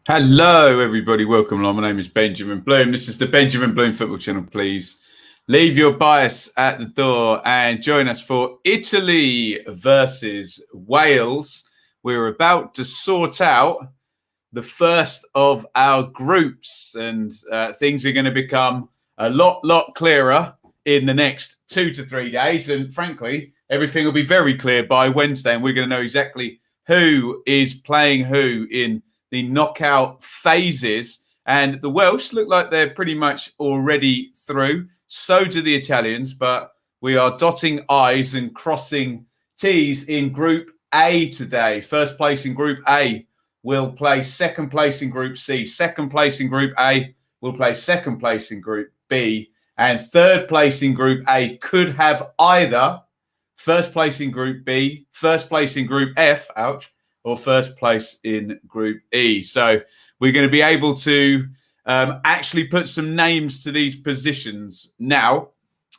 Hello, everybody. Welcome along. My name is Benjamin Bloom. This is the Benjamin Bloom Football Channel. Please leave your bias at the door and join us for Italy versus Wales. We're about to sort out the first of our groups, and things are going to become a lot clearer in the next 2 to 3 days. And frankly, everything will be very clear by Wednesday, and we're going to know exactly who is playing who in the knockout phases. And the Welsh look like they're pretty much already through. So do the Italians, but we are dotting I's and crossing T's in Group A today. First place in Group A will play second place in Group C. Second place in Group A will play second place in Group B. And third place in Group A could have either first place in Group B, first place in Group F, ouch, or first place in Group E. So we're going to be able to actually put some names to these positions now,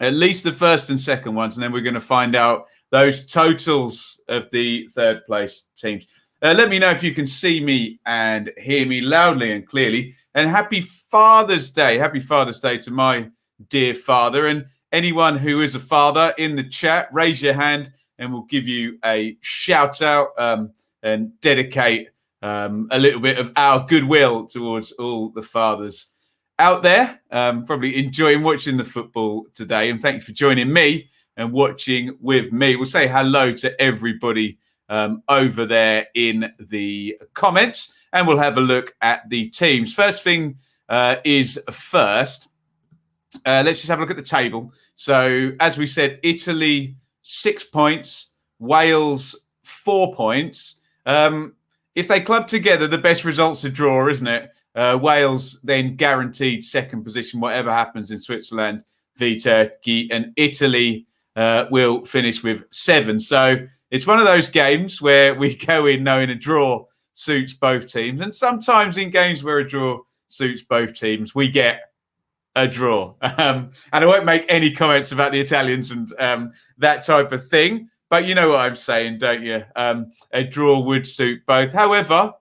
at least the first and second ones, and then we're going to find out those totals of the third place teams. Let me know if you can see me and hear me loudly and clearly. And happy Father's Day. Happy Father's Day to my dear father. And anyone who is a father in the chat, raise your hand and we'll give you a shout out and dedicate a little bit of our goodwill towards all the fathers out there, probably enjoying watching the football today. And thank you for joining me and watching with me. We'll say hello to everybody over there in the comments, and we'll have a look at the teams. First thing is first. Let's just have a look at the table. So, as we said, Italy 6 points, Wales 4 points. If they club together, the best result's a draw, isn't it? Wales then guaranteed second position, whatever happens in Switzerland v Turkey, and Italy will finish with 7. So it's one of those games where we go in knowing a draw suits both teams. And sometimes in games where a draw suits both teams, we get a draw. And I won't make any comments about the Italians and that type of thing. But you know what I'm saying, don't you? A draw would suit both. However,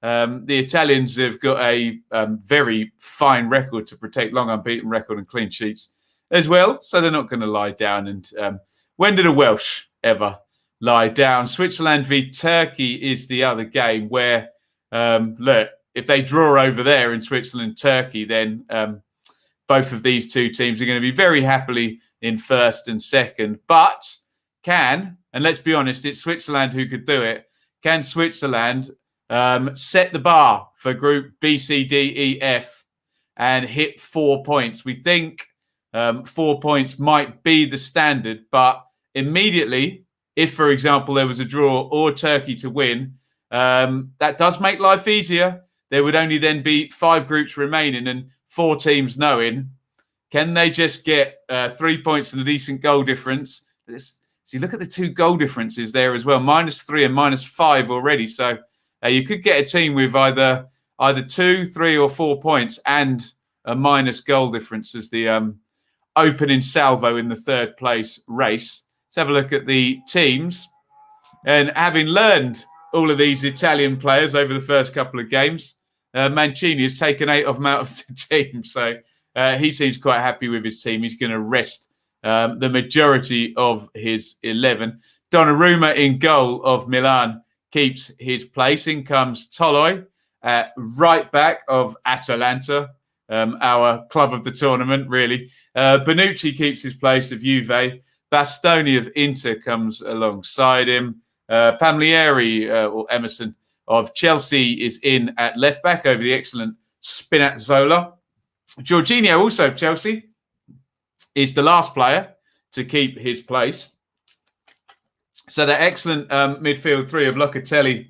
the Italians have got a very fine record to protect, long unbeaten record and clean sheets as well. So they're not going to lie down. And when did the Welsh ever lie down? Switzerland v Turkey is the other game where, look, if they draw over there in Switzerland, Turkey, then both of these two teams are going to be very happily in first and second. But and let's be honest, it's Switzerland who could do it. Can Switzerland set the bar for Group B, C, D, E, F and hit 4 points? We think 4 points might be the standard, but immediately, if, for example, there was a draw or Turkey to win, that does make life easier. There would only then be 5 groups remaining and 4 teams knowing, can they just get 3 points and a decent goal difference? See, look at the 2 goal differences there as well, -3 and -5 already. So you could get a team with either 2, 3 or 4 points and a minus goal difference as the opening salvo in the third place race. Let's have a look at the teams. And having learned all of these Italian players over the first couple of games, Mancini has taken 8 of them out of the team. So he seems quite happy with his team. He's going to rest the majority of his 11. Donnarumma in goal of Milan keeps his place. In comes Toloi at right back of Atalanta, our club of the tournament, really. Bonucci keeps his place of Juve. Bastoni of Inter comes alongside him. Palmieri or Emerson of Chelsea is in at left back over the excellent Spinazzola. Jorginho, also of Chelsea, is the last player to keep his place. So that excellent midfield 3 of Locatelli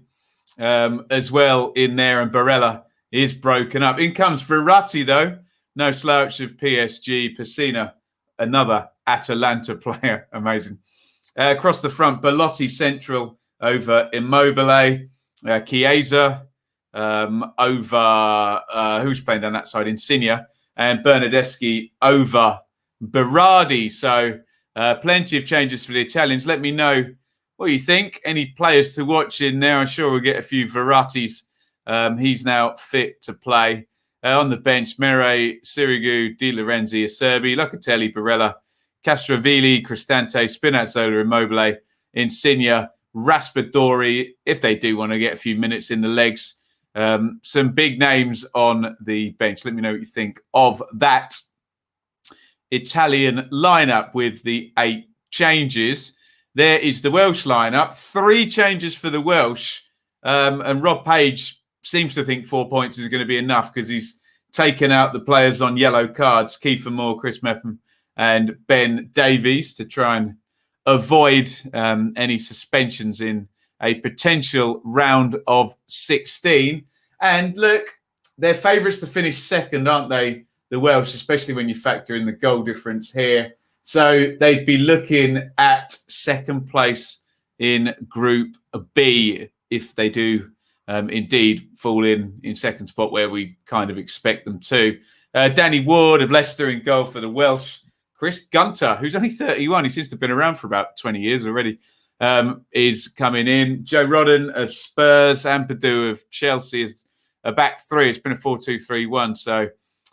as well in there, and Barella is broken up. In comes Verratti, though. No slouch of PSG. Pessina, another Atalanta player. Amazing. Across the front, Belotti central over Immobile. Chiesa over, who's playing down that side? Insigne. And Bernardeschi over Berardi. So plenty of changes for the Italians. Let me know what you think. Any players to watch in there? I'm sure we'll get a few Verrattis He's now fit to play. On the bench, Mere, Sirigu, Di Lorenzi, Acerbi, Locatelli, Barella, Castrovilli, Cristante, Spinazzola, Immobile, Insigne, Raspadori, if they do want to get a few minutes in the legs. Some big names on the bench. Let me know what you think of that Italian lineup with the 8 changes. There is the Welsh lineup. 3 changes for the Welsh. And Rob Page seems to think 4 points is going to be enough because he's taken out the players on yellow cards, Kiefer Moore, Chris Meffam and Ben Davies, to try and avoid any suspensions in a potential round of 16. And look, they're favourites to finish second, aren't they, the Welsh, especially when you factor in the goal difference here. So they'd be looking at second place in Group B if they do indeed fall in second spot where we kind of expect them to. Danny Ward of Leicester in goal for the Welsh. Chris Gunter, who's only 31, he seems to have been around for about 20 years already, is coming in. Joe Rodden of Spurs, Ampadu of Chelsea is a back 3. It's been a 4-2-3-1, so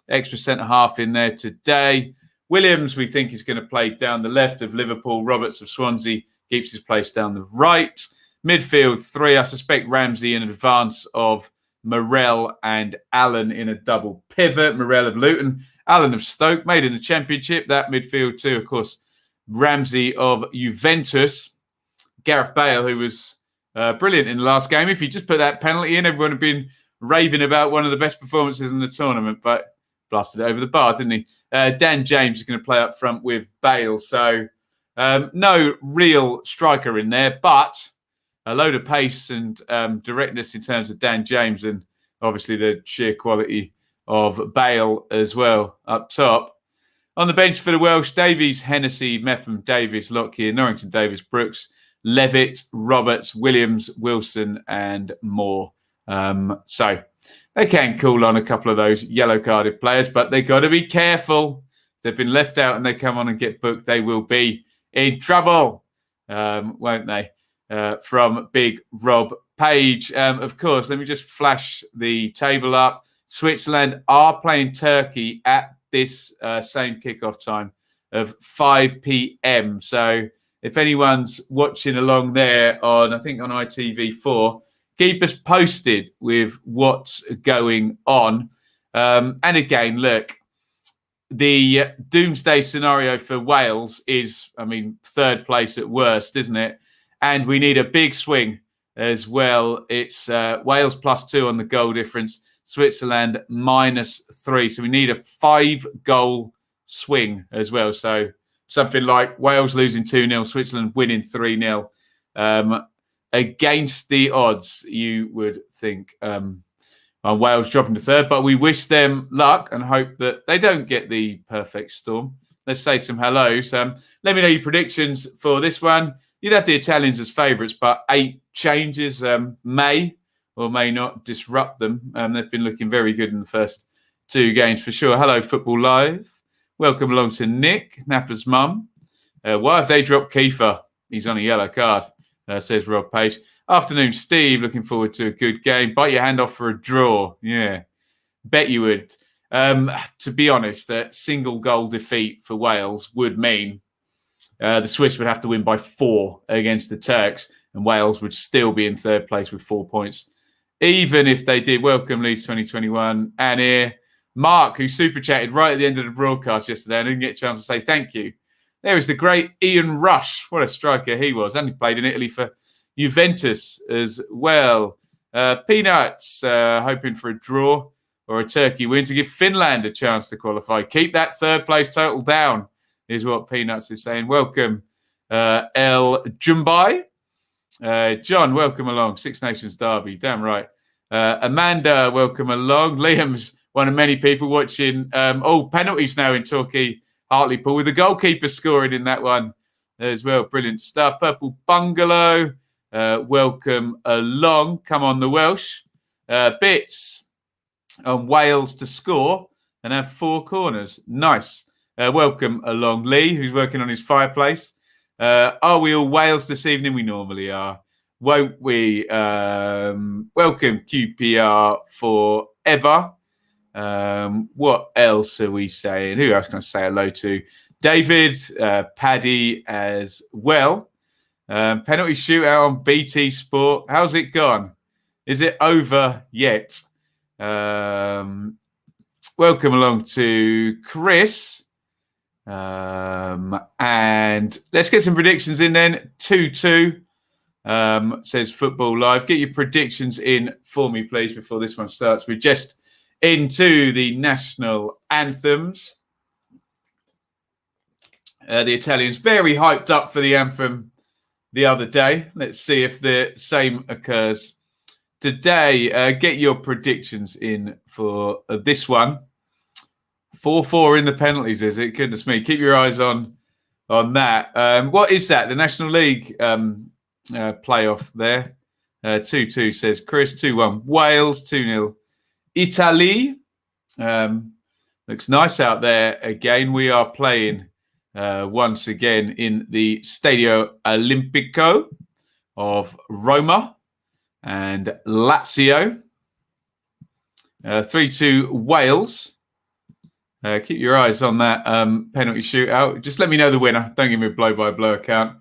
extra centre-half in there today. Williams, we think, is going to play down the left of Liverpool. Roberts of Swansea keeps his place down the right. Midfield 3, I suspect Ramsey in advance of Morel and Allen in a double pivot. Morel of Luton, Allen of Stoke, made in the Championship. That midfield too, of course, Ramsey of Juventus. Gareth Bale, who was brilliant in the last game. If he just put that penalty in, everyone had been raving about one of the best performances in the tournament, but blasted it over the bar, didn't he? Dan James is going to play up front with Bale. So no real striker in there, but a load of pace and directness in terms of Dan James, and obviously the sheer quality of Bale as well up top. On the bench for the Welsh, Davies, Hennessy, Meffam, Davies, Lockyer, Norrington, Davis, Brooks, Levitt, Roberts, Williams, Wilson and Moore. So they can call on a couple of those yellow-carded players, but they've got to be careful. If they've been left out and they come on and get booked, they will be in trouble, won't they? From Big Rob Page. Of course, let me just flash the table up. Switzerland are playing Turkey at this same kickoff time of 5 p.m. So if anyone's watching along there on, I think on ITV4, keep us posted with what's going on. And again, look, the doomsday scenario for Wales is, I mean, third place at worst, isn't it? And we need a big swing as well. It's Wales +2 on the goal difference, Switzerland -3. So we need a 5-goal swing as well. So something like Wales losing 2-0, Switzerland winning 3-0. Against the odds, you would think Wales dropping to third, but we wish them luck and hope that they don't get the perfect storm. Let's say some hellos. Let me know your predictions for this one. You'd have the Italians as favourites, but 8 changes may or may not disrupt them. They've been looking very good in the first 2 games for sure. Hello, Football Live. Welcome along to Nick, Napper's mum. Why have they dropped Kiefer? He's on a yellow card, says Rob Page. Afternoon, Steve. Looking forward to a good game. Bite your hand off for a draw. Yeah, bet you would. To be honest, a single goal defeat for Wales would mean the Swiss would have to win by 4 against the Turks, and Wales would still be in third place with 4 points. Even if they did. Welcome, Leeds 2021. And here, Mark, who super chatted right at the end of the broadcast yesterday. I didn't get a chance to say thank you. There is the great Ian Rush. What a striker he was. And he played in Italy for Juventus as well. Peanuts, hoping for a draw or a Turkey win to give Finland a chance to qualify. Keep that third place total down, is what Peanuts is saying. Welcome, El Jumbai. John, welcome along. Six Nations Derby. Damn right. Amanda, welcome along. Liam's one of many people watching. Penalties now in Torquay Hartlepool with the goalkeeper scoring in that one as well. Brilliant stuff. Purple Bungalow, welcome along. Come on, the Welsh. Bits on Wales to score and have 4 corners. Nice. Welcome along, Lee, who's working on his fireplace. Are we all Wales this evening? We normally are. won't we? Welcome QPR forever. What else are we saying? Who else can I say hello to? David, Paddy as well. Penalty shootout on BT Sport. How's it gone? Is it over yet? Welcome along to Chris. And let's get some predictions in then. 2-2 says Football Live. Get your predictions in for me, please, before this one starts. We're just into the national anthems. The Italians very hyped up for the anthem the other day. Let's see if the same occurs today. Get your predictions in for this one. 4-4 in the penalties, is it? Goodness me. Keep your eyes on that. What is that? The National League playoff there. 2-2 says Chris. 2-1 Wales. 2-0 Italy. Looks nice out there again. We are playing once again in the Stadio Olimpico of Roma and Lazio. 3-2 Wales. Keep your eyes on that penalty shootout. Just let me know the winner. Don't give me a blow-by-blow account.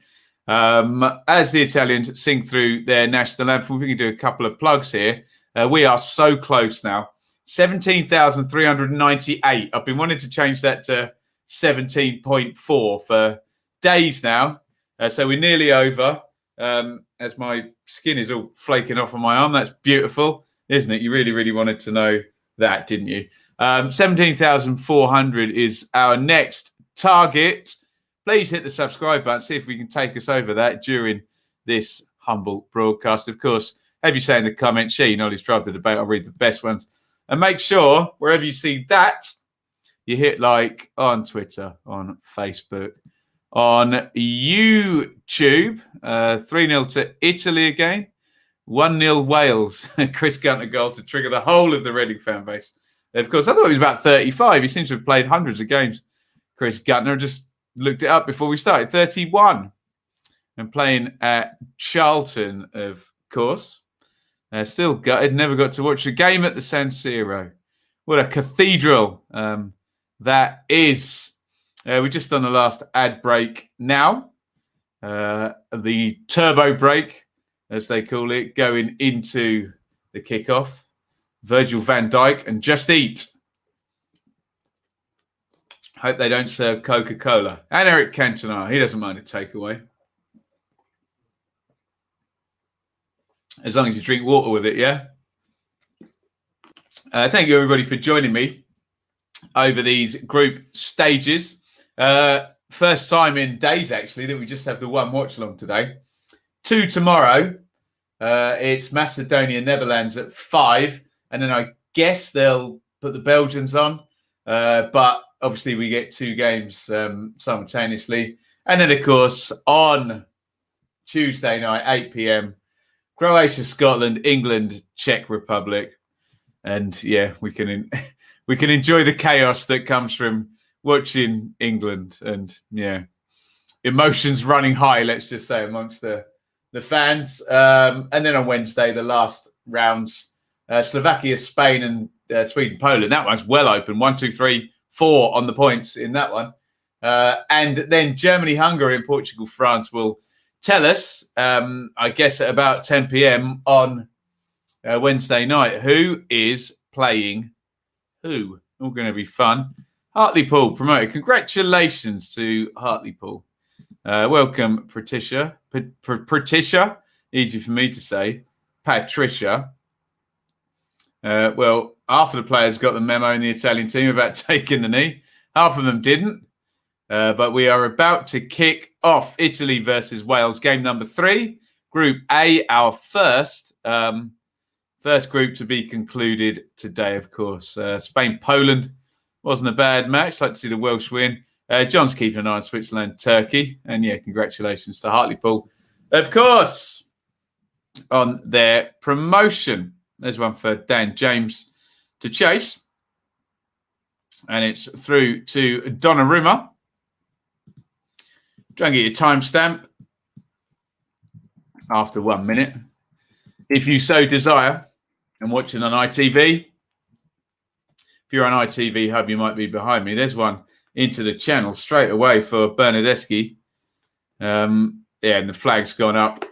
As the Italians sing through their national anthem, we can do a couple of plugs here. We are so close now. 17,398. I've been wanting to change that to 17.4 for days now. So we're nearly over. As my skin is all flaking off on my arm. That's beautiful, isn't it? You really, really wanted to know that, didn't you? 17,400 is our next target. Please hit the subscribe button. See if we can take us over that during this humble broadcast. Of course, have you say in the comments, share your knowledge, drive the debate. I'll read the best ones. And make sure, wherever you see that, you hit like on Twitter, on Facebook, on YouTube. 3-0 to Italy again. 1-0 Wales. Chris Gunter goal to trigger the whole of the Reading fan base. Of course, I thought he was about 35. He seems to have played hundreds of games. Chris Gunter, just looked it up before we started. 31. And playing at Charlton, of course. Still gutted. Never got to watch a game at the San Siro. What a cathedral that is. We're just on the last ad break now. The turbo break, as they call it, going into the kickoff. Virgil van Dijk and Just Eat. Hope they don't serve Coca-Cola. And Eric Cantona. He doesn't mind a takeaway. As long as you drink water with it, yeah? Thank you, everybody, for joining me over these group stages. First time in days, actually, that we just have the one watch-along today. 2 tomorrow. It's Macedonia, Netherlands at 5. And then I guess they'll put the Belgians on. But obviously we get 2 games simultaneously. And then, of course, on Tuesday night, 8 p.m, Croatia, Scotland, England, Czech Republic. And, yeah, we can enjoy the chaos that comes from watching England. And, yeah, emotions running high, let's just say, amongst the fans. And then on Wednesday, the last rounds. Slovakia, Spain, and Sweden, Poland. That one's well open. 1, 2, 3, 4 on the points in that one. And then Germany, Hungary, and Portugal, France will tell us, I guess at about 10 p.m. on Wednesday night, who is playing who. All going to be fun. Hartlepool promoted. Congratulations to Hartlepool. Welcome, Patricia. Patricia, easy for me to say. Patricia. Well, half of the players got the memo in the Italian team about taking the knee. Half of them didn't. But we are about to kick off Italy versus Wales, game number 3. Group A, our first group to be concluded today, of course. Spain, Poland wasn't a bad match. Like to see the Welsh win. John's keeping an eye on Switzerland, Turkey. And yeah, congratulations to Hartlepool, of course, on their promotion. There's one for Dan James to chase. And it's through to Donnarumma. Try and get your timestamp. after 1 minute. If you so desire and watching on ITV, if you're on ITV Hub, you might be behind me. There's one into the channel straight away for Bernardeschi. And the flag's gone up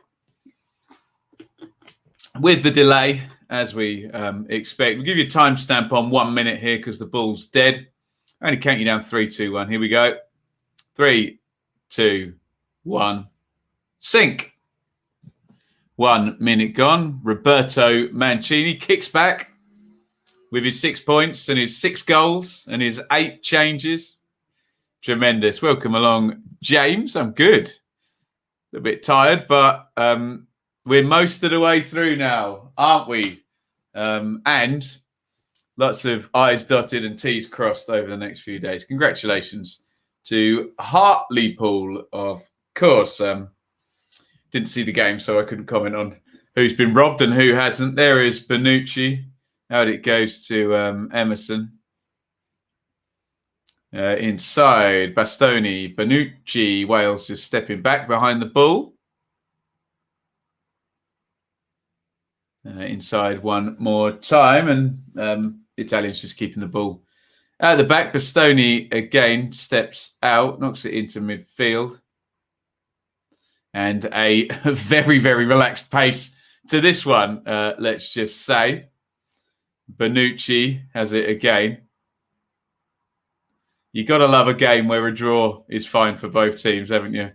with the delay, as we expect. We'll give you a timestamp on 1 minute here because the ball's dead. Only count you down 3, 2, 1. Here we go. 3, 2, 1. Sink. 1 minute gone. Roberto Mancini kicks back with his 6 points and his 6 goals and his 8 changes. Tremendous. Welcome along, James. I'm good. A bit tired, but we're most of the way through now, aren't we? And lots of I's dotted and T's crossed over the next few days. Congratulations to Hartlepool, of course. Didn't see the game, so I couldn't comment on who's been robbed and who hasn't. There is Bonucci. Out it goes to Emerson. Inside, Bastoni, Bonucci. Wales just stepping back behind the ball. Inside one more time, and Italians just keeping the ball at the back. Bastoni again steps out, knocks it into midfield. And a very, very relaxed pace to this one, let's just say. Bonucci has it again. You got to love a game where a draw is fine for both teams, haven't you?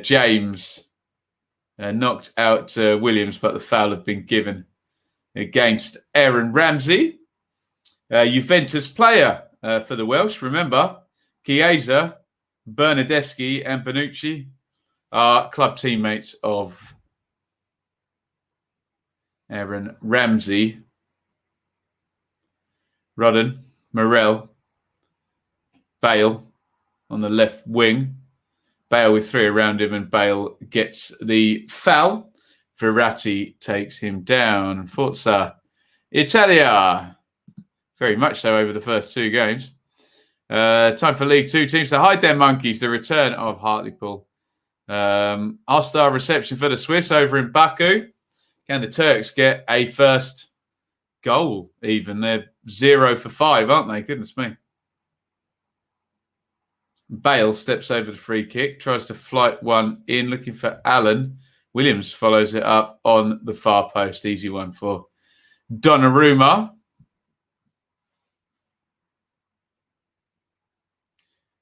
James knocked out Williams, but the foul had been given against Aaron Ramsey. Juventus player for the Welsh. Remember, Chiesa, Bernardeschi and Bonucci are club teammates of Aaron Ramsey. Ruddock, Morel, Bale on the left wing. Bale with 3 around him, and Bale gets the foul. Verratti takes him down. Forza Italia. Very much so over the first 2 games. Time for League 2 teams to hide their monkeys. The return of Hartlepool. All-star reception for the Swiss over in Baku. Can the Turks get a first goal even? They're 0 for 5, aren't they? Goodness me. Bale steps over the free kick, tries to flight one in, looking for Allen. Williams follows it up on the far post. Easy one for Donnarumma.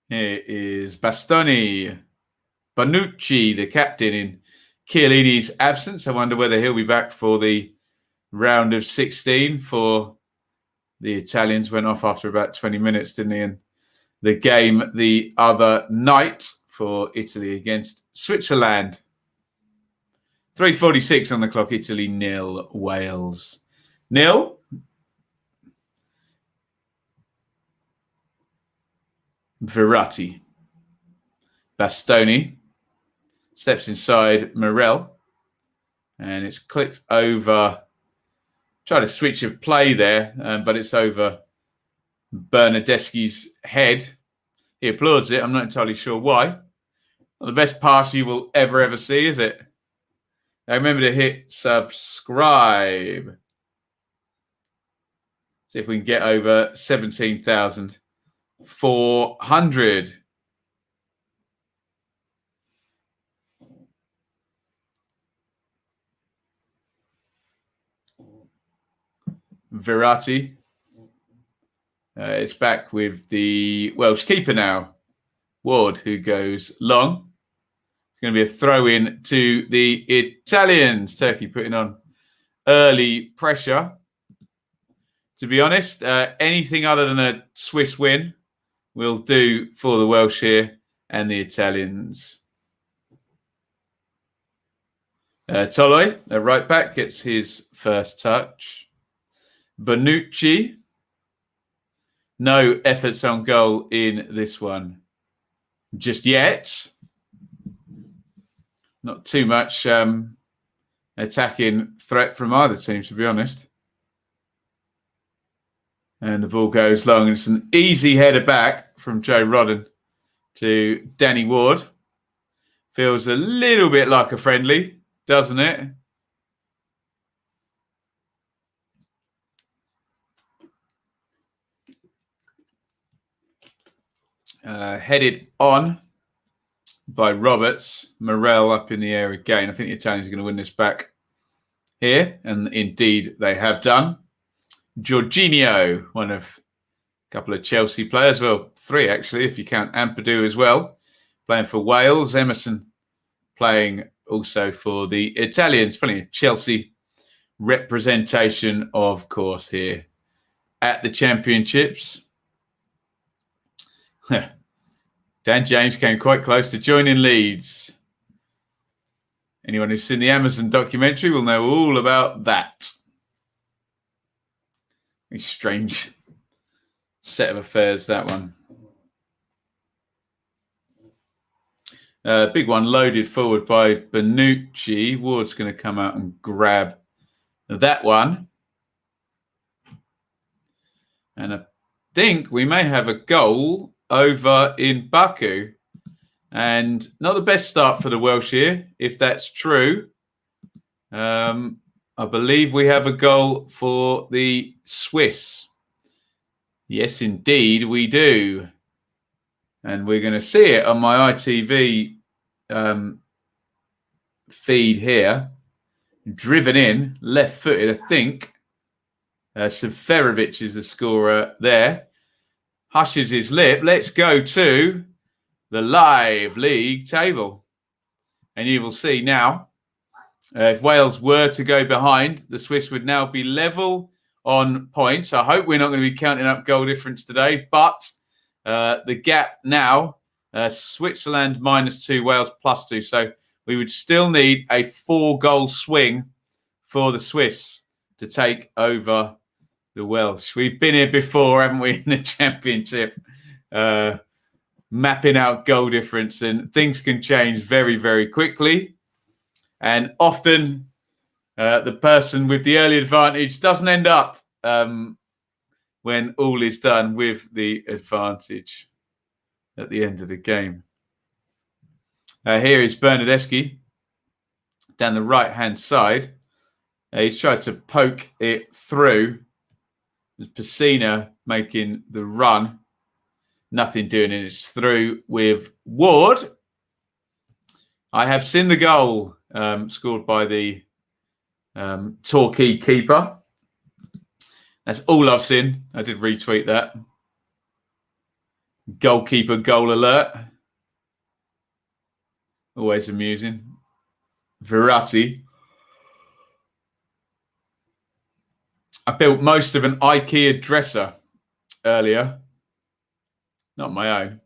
Here is Bastoni. Bonucci, the captain, in Chiellini's absence. I wonder whether he'll be back for the round of 16 for the Italians. Went off after about 20 minutes, didn't he? And the game the other night for Italy against Switzerland. 3:46 on the clock. Italy 0, Wales 0. Verratti. Bastoni steps inside Morel, and it's clipped over. Try to switch of play there, but it's over Bernardeschi's head. He applauds it. I'm not entirely sure why. Not the best pass you will ever see, is it? Now remember to hit subscribe. See if we can get over 17,400. Verratti is back with the Welsh keeper now, Ward, who goes long. It's going to be a throw-in to the Italians. Turkey putting on early pressure. To be honest, anything other than a Swiss win will do for the Welsh here and the Italians. Toloi, a right back, gets his first touch. Bonucci. No efforts on goal in this one just yet. Not too much attacking threat from either team, to be honest. And the ball goes long. It's an easy header back from Joe Rodden to Danny Ward. Feels a little bit like a friendly, doesn't it? Headed on by Roberts. Morel up in the air again. I think the Italians are going to win this back here, and indeed they have done. Jorginho, one of a couple of Chelsea players, well, 3 actually, if you count Ampadu as well, playing for Wales. Emerson playing also for the Italians. Plenty of Chelsea representation, of course, here at the Championships. Dan James came quite close to joining Leeds. Anyone who's seen the Amazon documentary will know all about that. A strange set of affairs, that one. Big one loaded forward by Bonucci. Ward's going to come out and grab that one. And I think we may have a goal over in Baku. And not the best start for the Welsh here, if that's true. I believe we have a goal for the Swiss. Yes, indeed, we do. And we're going to see it on my ITV feed here. Driven in, left-footed, I think. Seferovic is the scorer there. Hushes his lip. Let's go to the live league table. And you will see now, if Wales were to go behind, the Swiss would now be level on points. I hope we're not going to be counting up goal difference today, but the gap now, Switzerland -2, Wales +2. So we would still need a 4-goal swing for the Swiss to take over the Welsh. We've been here before, haven't we, in the Championship, mapping out goal difference, and things can change very, very quickly. And often the person with the early advantage doesn't end up when all is done with the advantage at the end of the game. Here is Bernardeschi down the right-hand side. He's tried to poke it through. There's Pacina making the run. Nothing doing it. It's through with Ward. I have seen the goal scored by the Torquay keeper. That's all I've seen. I did retweet that. Goalkeeper goal alert. Always amusing. Verratti. I built most of an IKEA dresser earlier. Not my own.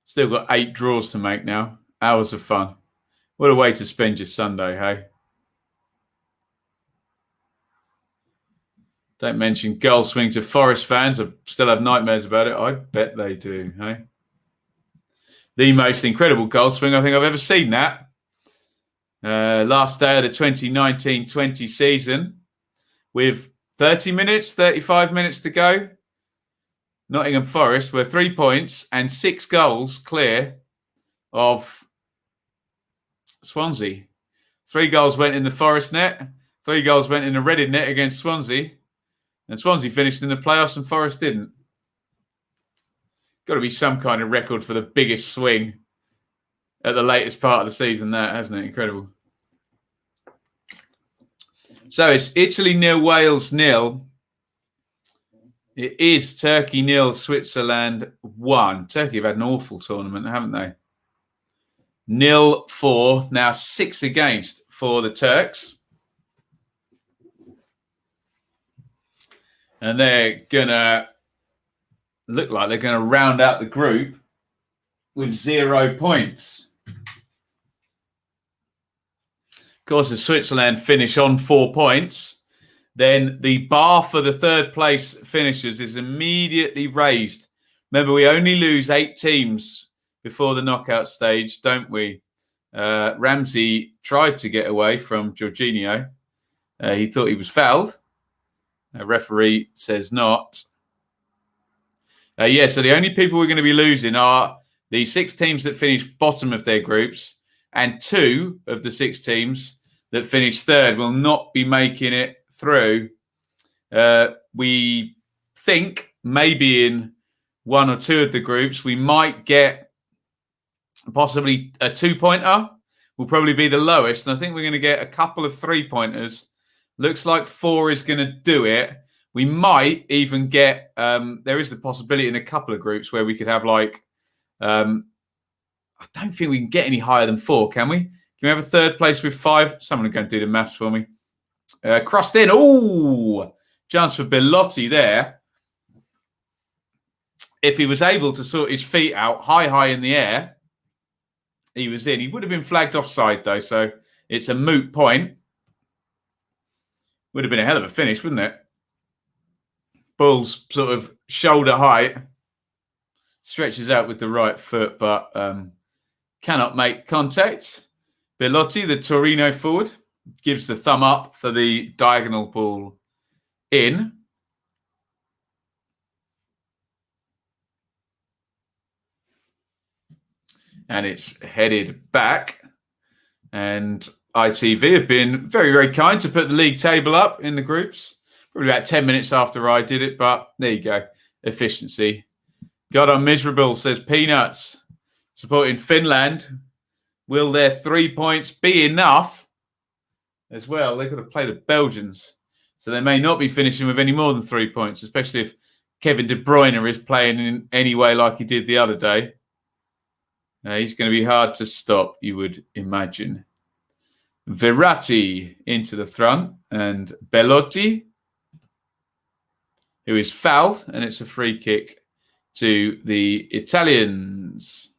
Still got 8 drawers to make now. Hours of fun. What a way to spend your Sunday, hey? Don't mention goal swing to Forest fans. I still have nightmares about it. I bet they do, hey? The most incredible goal swing I think I've ever seen that. Last day of the 2019-20 season with 30 minutes, 35 minutes to go. Nottingham Forest were 3 points and 6 goals clear of Swansea. 3 goals went in the Forest net. 3 goals went in the Reading net against Swansea. And Swansea finished in the playoffs and Forest didn't. Got to be some kind of record for the biggest swing at the latest part of the season, that, hasn't it? Incredible. So it's Italy 0, Wales 0. It is Turkey 0, Switzerland 1. Turkey have had an awful tournament, haven't they? 0-4, now 6 against for the Turks. And they're going to look like they're going to round out the group with 0 points. Of course, if Switzerland finish on 4 points, then the bar for the 3rd place finishers is immediately raised. Remember, we only lose 8 teams before the knockout stage, don't we? Ramsey tried to get away from Jorginho. He thought he was fouled. A referee says not. So the only people we're going to be losing are the 6 teams that finish bottom of their groups and 2 of the 6 teams that finish third will not be making it through. We think maybe in 1 or 2 of the groups we might get possibly a 2-pointer. Will probably be the lowest, and I think we're going to get a couple of 3-pointers. Looks like 4 is going to do it. We might even get, there is the possibility in a couple of groups where we could have like, I don't think we can get any higher than 4, can we? Can we have a third place with 5? Someone can do the maths for me. Crossed in. Oh, chance for Bellotti there. If he was able to sort his feet out high in the air, he was in. He would have been flagged offside, though, so it's a moot point. Would have been a hell of a finish, wouldn't it? Bull's sort of shoulder height. Stretches out with the right foot, but cannot make contact. Bellotti, the Torino forward, gives the thumb up for the diagonal ball in. And it's headed back. And ITV have been very, very kind to put the league table up in the groups. Probably about 10 minutes after I did it, but there you go. Efficiency. God, I'm miserable, says Peanuts. Supporting Finland. Will their 3 points be enough as well? They've got to play the Belgians. So they may not be finishing with any more than 3 points, especially if Kevin De Bruyne is playing in any way like he did the other day. He's going to be hard to stop, you would imagine. Verratti into the front and Bellotti, who is fouled, and it's a free kick to the Italians.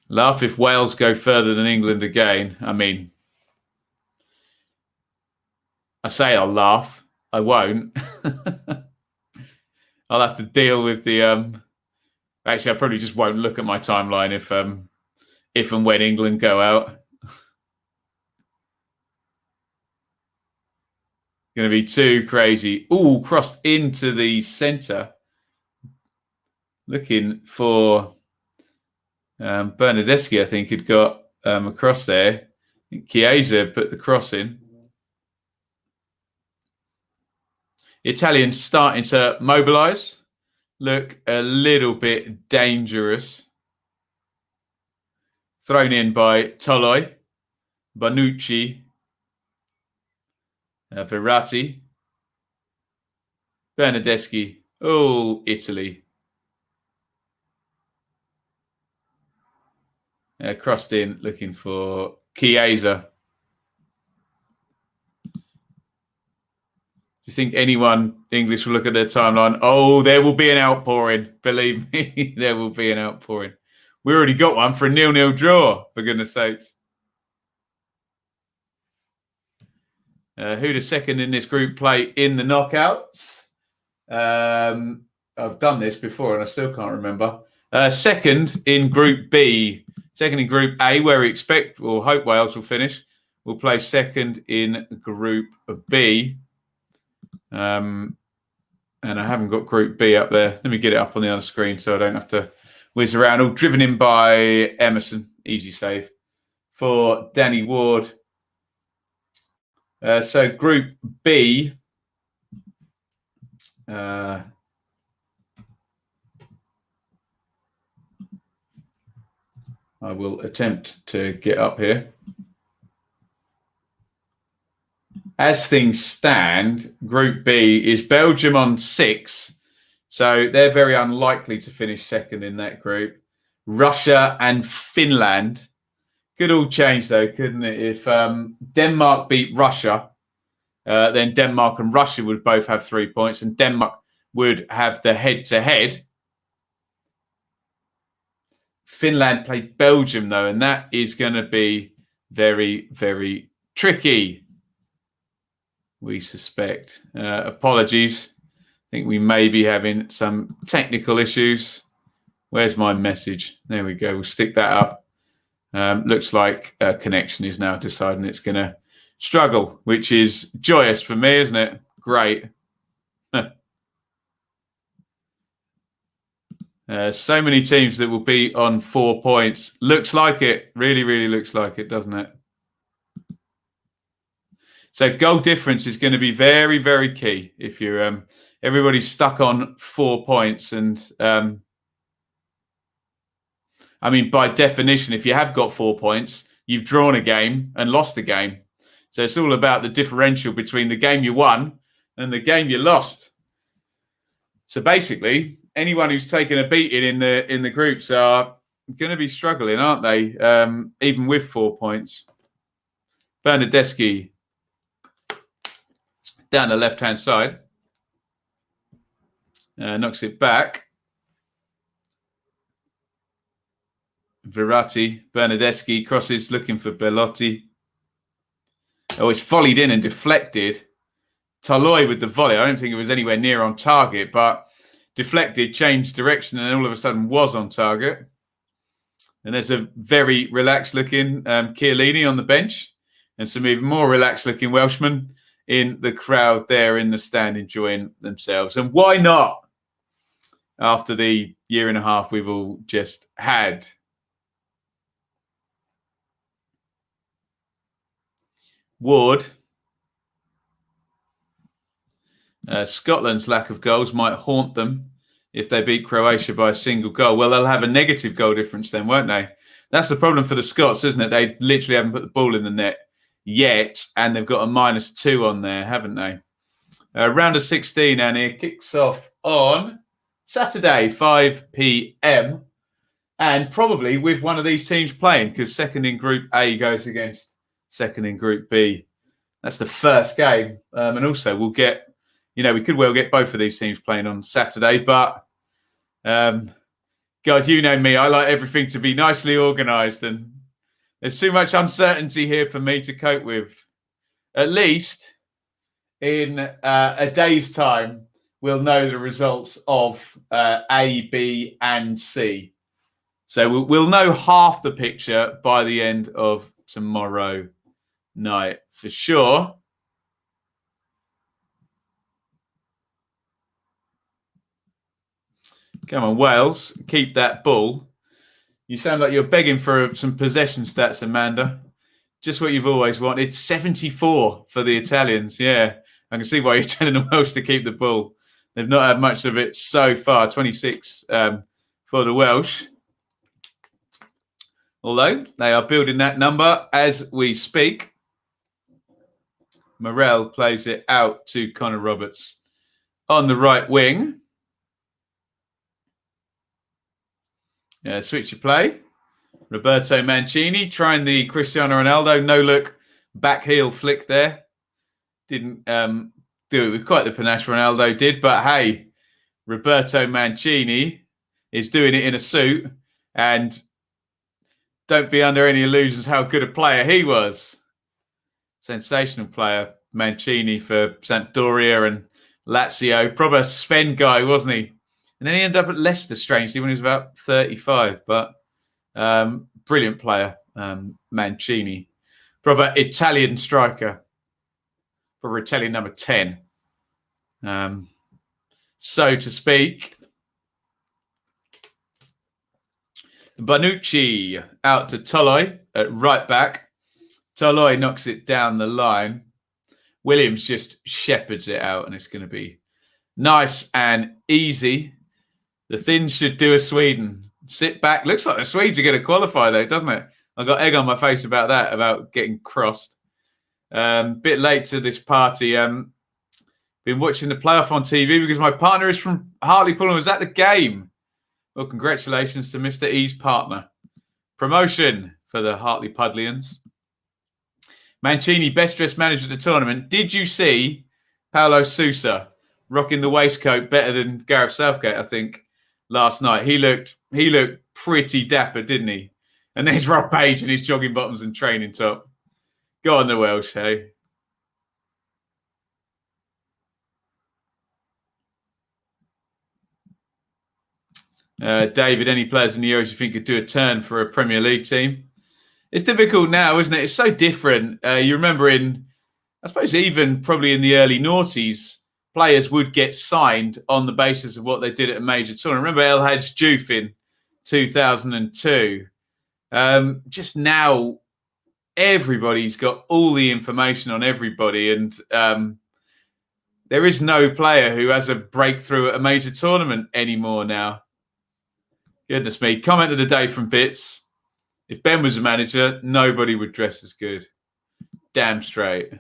Laugh if Wales go further than England again. I mean, I say I'll laugh. I won't. I'll have to deal with the... Actually, I probably just won't look at my timeline if and when England go out. Going to be too crazy. Ooh, crossed into the centre. Looking for Bernardeschi, I think, had got across there. Chiesa put the cross in. Italians starting to mobilise. Look a little bit dangerous. Thrown in by Toloi, Bonucci, Verratti, Bernardeschi, all Italy. Crossed in, looking for Chiesa. Do you think anyone English will look at their timeline? Oh, there will be an outpouring. Believe me, there will be an outpouring. We already got one for a 0-0 draw, for goodness sakes. Who the second in this group play in the knockouts? I've done this before and I still can't remember. Second in Group B. Second in Group A, where we expect or hope Wales will finish. We'll play second in Group B. And I haven't got Group B up there. Let me get it up on the other screen so I don't have to whiz around. All driven in by Emerson. Easy save for Danny Ward. So Group B. I will attempt to get up here. As things stand, Group B is Belgium on 6. So they're very unlikely to finish second in that group. Russia and Finland. Could all change, though, couldn't it? If Denmark beat Russia, then Denmark and Russia would both have 3 points, and Denmark would have the head-to-head. Finland played Belgium, though, and that is going to be very, very tricky, we suspect. Apologies. I think we may be having some technical issues. Where's my message? There we go. We'll stick that up. Looks like connection is now deciding it's going to struggle, which is joyous for me, isn't it? Great. So many teams that will be on 4 points. Looks like it. Really, really looks like it, doesn't it? So goal difference is going to be very, very key if you're everybody's stuck on 4 points. And I mean, by definition, if you have got 4 points, you've drawn a game and lost a game. So it's all about the differential between the game you won and the game you lost. So basically, anyone who's taken a beating in the groups are going to be struggling, aren't they? Even with 4 points. Bernadeschi down the left-hand side. Knocks it back. Verratti, Bernadeschi crosses, looking for Bellotti. Oh, it's volleyed in and deflected. Toloi with the volley. I don't think it was anywhere near on target, but deflected, changed direction, and all of a sudden was on target. And there's a very relaxed-looking Chiellini on the bench, and some even more relaxed-looking Welshmen in the crowd there in the stand enjoying themselves. And why not? After the year and a half we've all just had. Ward. Scotland's lack of goals might haunt them if they beat Croatia by a single goal. Well, they'll have a negative goal difference then, won't they? That's the problem for the Scots, isn't it? They literally haven't put the ball in the net yet, and they've got a -2 on there, haven't they? Round of 16, and it kicks off on Saturday, 5 p.m, and probably with one of these teams playing, because second in Group A goes against second in Group B. That's the first game. And also we'll get, we could well get both of these teams playing on Saturday, but God, you know me, I like everything to be nicely organised, and there's too much uncertainty here for me to cope with. At least in a day's time, we'll know the results of A, B, and C. So we'll know half the picture by the end of tomorrow night for sure. Come on, Wales, keep that ball. You sound like you're begging for some possession stats, Amanda. Just what you've always wanted. 74 for the Italians. Yeah, I can see why you're telling the Welsh to keep the ball. They've not had much of it so far. 26 for the Welsh. Although they are building that number as we speak. Morel plays it out to Connor Roberts on the right wing. Switch of play. Roberto Mancini trying the Cristiano Ronaldo no-look back heel flick there. Didn't do it with quite the panache Ronaldo did, but hey, Roberto Mancini is doing it in a suit, and don't be under any illusions how good a player he was. Sensational player, Mancini for Sampdoria and Lazio. Proper Sven guy, wasn't he? And then he ended up at Leicester, strangely, when he was about 35. But brilliant player, Mancini. Proper Italian striker. Proper Italian number 10. So to speak. Bonucci out to Toloi at right back. Toloi knocks it down the line. Williams just shepherds it out, and it's going to be nice and easy. The Thins should do a Sweden. Sit back. Looks like the Swedes are going to qualify, though, doesn't it? I got egg on my face about that, about getting crossed. Bit late to this party. Been watching the playoff on TV because my partner is from Hartlepool and was at the game. Well, congratulations to Mr. E's partner. Promotion for the Hartlepoolians. Mancini, best dressed manager of the tournament. Did you see Paulo Sousa rocking the waistcoat better than Gareth Southgate, I think, last night? He looked pretty dapper, didn't he? And there's Rob Page in his jogging bottoms and training top. Go on the Welsh, hey? David, any players in the Euros you think could do a turn for a Premier League team? It's difficult now, isn't it? It's so different. You remember I suppose even probably in the early noughties, players would get signed on the basis of what they did at a major tournament. Remember El Hadj Diouf in 2002? Just now, everybody's got all the information on everybody, and there is no player who has a breakthrough at a major tournament anymore now. Goodness me. Comment of the day from Bits. If Ben was a manager, nobody would dress as good. Damn straight.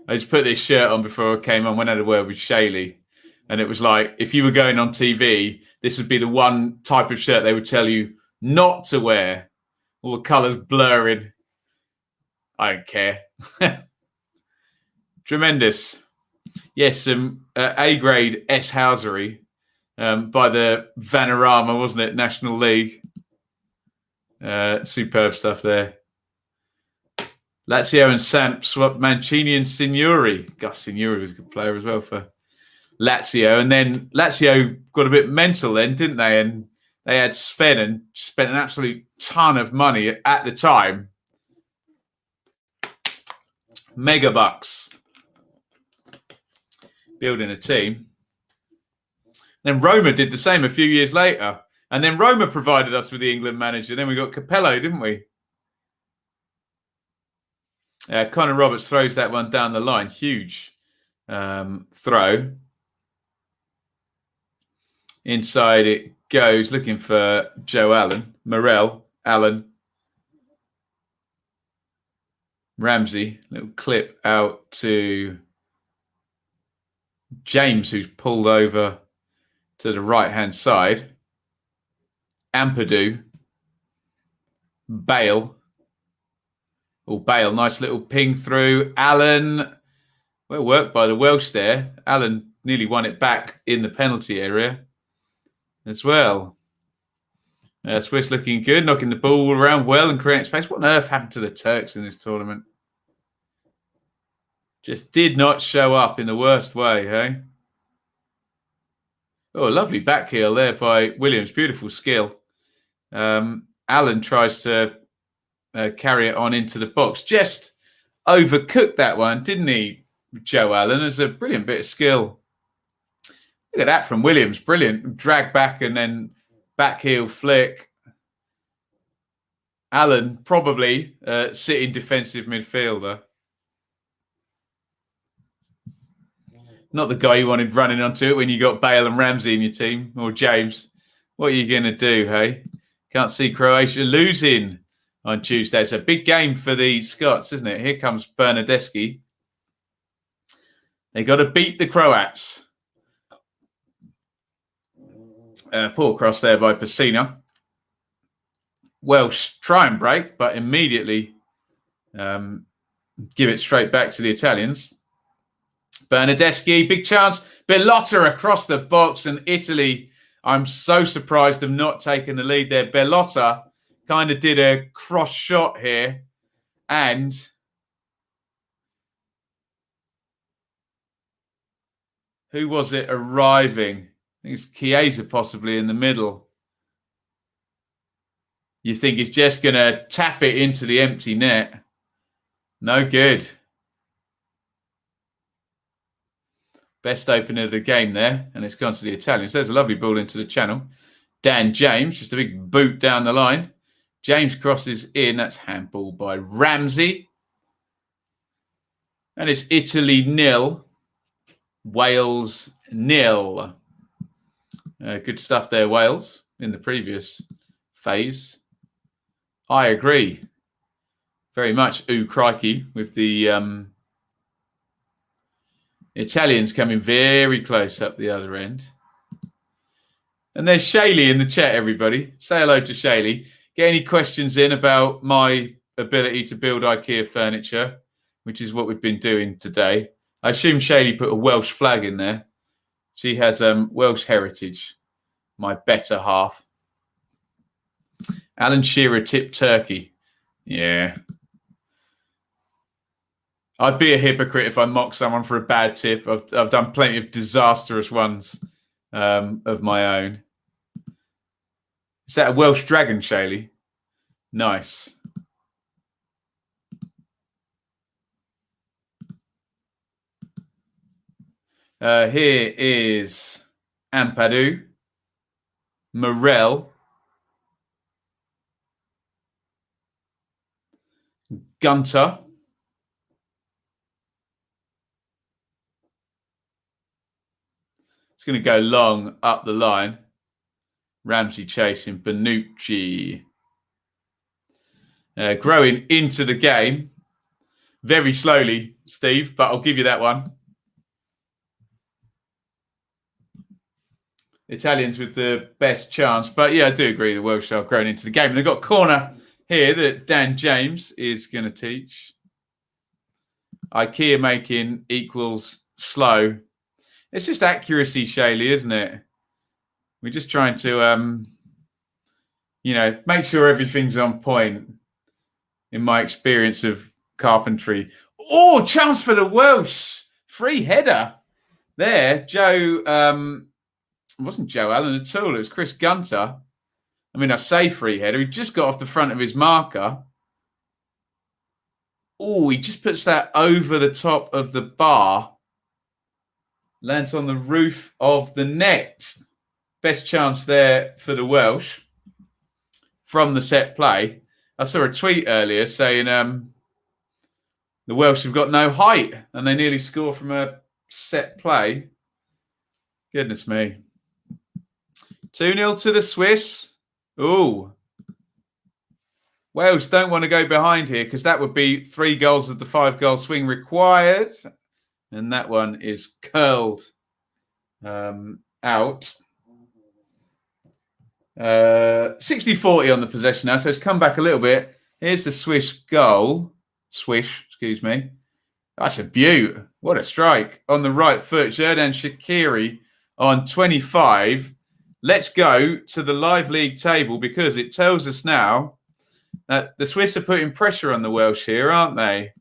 I just put this shirt on before I came on, went out of word with Shaylee. And it was like, if you were going on TV, this would be the one type of shirt they would tell you not to wear. All the colours blurring. I don't care. Tremendous. Yes, some A-grade S-housery by the Vanarama, wasn't it? National League. Superb stuff there. Lazio and Samp swapped Mancini and Signori. God, Signori was a good player as well for Lazio. And then Lazio got a bit mental then, didn't they? And they had Sven and spent an absolute ton of money at the time. Mega bucks. Building a team. Then Roma did the same a few years later. And then Roma provided us with the England manager. Then we got Capello, didn't we? Connor Roberts throws that one down the line. Huge throw. Inside it goes, looking for Joe Allen. Morel, Allen. Ramsey, little clip out to James, who's pulled over to the right-hand side. Ampadu. Bale. Oh, Bale, nice little ping through. Allen, well worked by the Welsh there. Allen nearly won it back in the penalty area as well. Swiss looking good, knocking the ball around well and creating space. What on earth happened to the Turks in this tournament? Just did not show up in the worst way, hey? Oh, lovely back heel there by Williams. Beautiful skill. Allen tries to carry it on into the box. Just overcooked that one, didn't he, Joe Allen? There's a brilliant bit of skill. Look at that from Williams. Brilliant. Drag back and then back heel flick. Allen probably sitting defensive midfielder. Not the guy you wanted running onto it when you got Bale and Ramsey in your team, or James. What are you going to do, hey? Can't see Croatia losing on Tuesday. It's a big game for the Scots, isn't it? Here comes Bernardeschi. They got to beat the Croats. Poor cross there by Pacina. Welsh try and break, but immediately give it straight back to the Italians. Bernardeschi, big chance. Bellotta across the box, and Italy, I'm so surprised have not taken the lead there. Bellotta kind of did a cross shot here, and who was it arriving? I think it's Chiesa possibly in the middle. You think he's just going to tap it into the empty net. No good. Best opener of the game there, and it's gone to the Italians. There's a lovely ball into the channel. Dan James, just a big boot down the line. James crosses in. That's handball by Ramsey. And it's Italy 0, Wales 0. Good stuff there, Wales, in the previous phase. I agree. Very much, ooh, crikey, with the Italians coming very close up the other end. And there's Shaylee in the chat, everybody. Say hello to Shaylee. Get any questions in about my ability to build IKEA furniture, which is what we've been doing today. I assume Shaylee put a Welsh flag in there. She has Welsh heritage, my better half. Alan Shearer tipped Turkey. Yeah. I'd be a hypocrite if I mocked someone for a bad tip. I've done plenty of disastrous ones of my own. Is that a Welsh dragon, Shaylee? Nice. Here is Ampadu, Morel, Gunter, it's going to go long up the line. Ramsey chasing Bonucci. Growing into the game very slowly, Steve, but I'll give you that one. Italians with the best chance. But yeah, I do agree the Welsh are growing into the game. And they've got a corner here that Dan James is going to teach. IKEA making equals slow. It's just accuracy, Shaley, isn't it? We're just trying to, make sure everything's on point in my experience of carpentry. Oh, chance for the Welsh. Free header there. Joe, it wasn't Joe Allen at all. It was Chris Gunter. I mean, I say free header. He just got off the front of his marker. Oh, he just puts that over the top of the bar. Lands on the roof of the net. Best chance there for the Welsh from the set play. I saw a tweet earlier saying the Welsh have got no height and they nearly score from a set play. Goodness me. 2-0 to the Swiss. Ooh. Wales don't want to go behind here because that would be 3 goals of the 5-goal swing required. And that one is curled out. 60-40 on the possession now, so it's come back a little bit. Here's the Swish goal. Swish, excuse me. That's a beaut. What a strike. On the right foot, Xherdan Shaqiri on 25. Let's go to the live league table because it tells us now that the Swiss are putting pressure on the Welsh here, aren't they?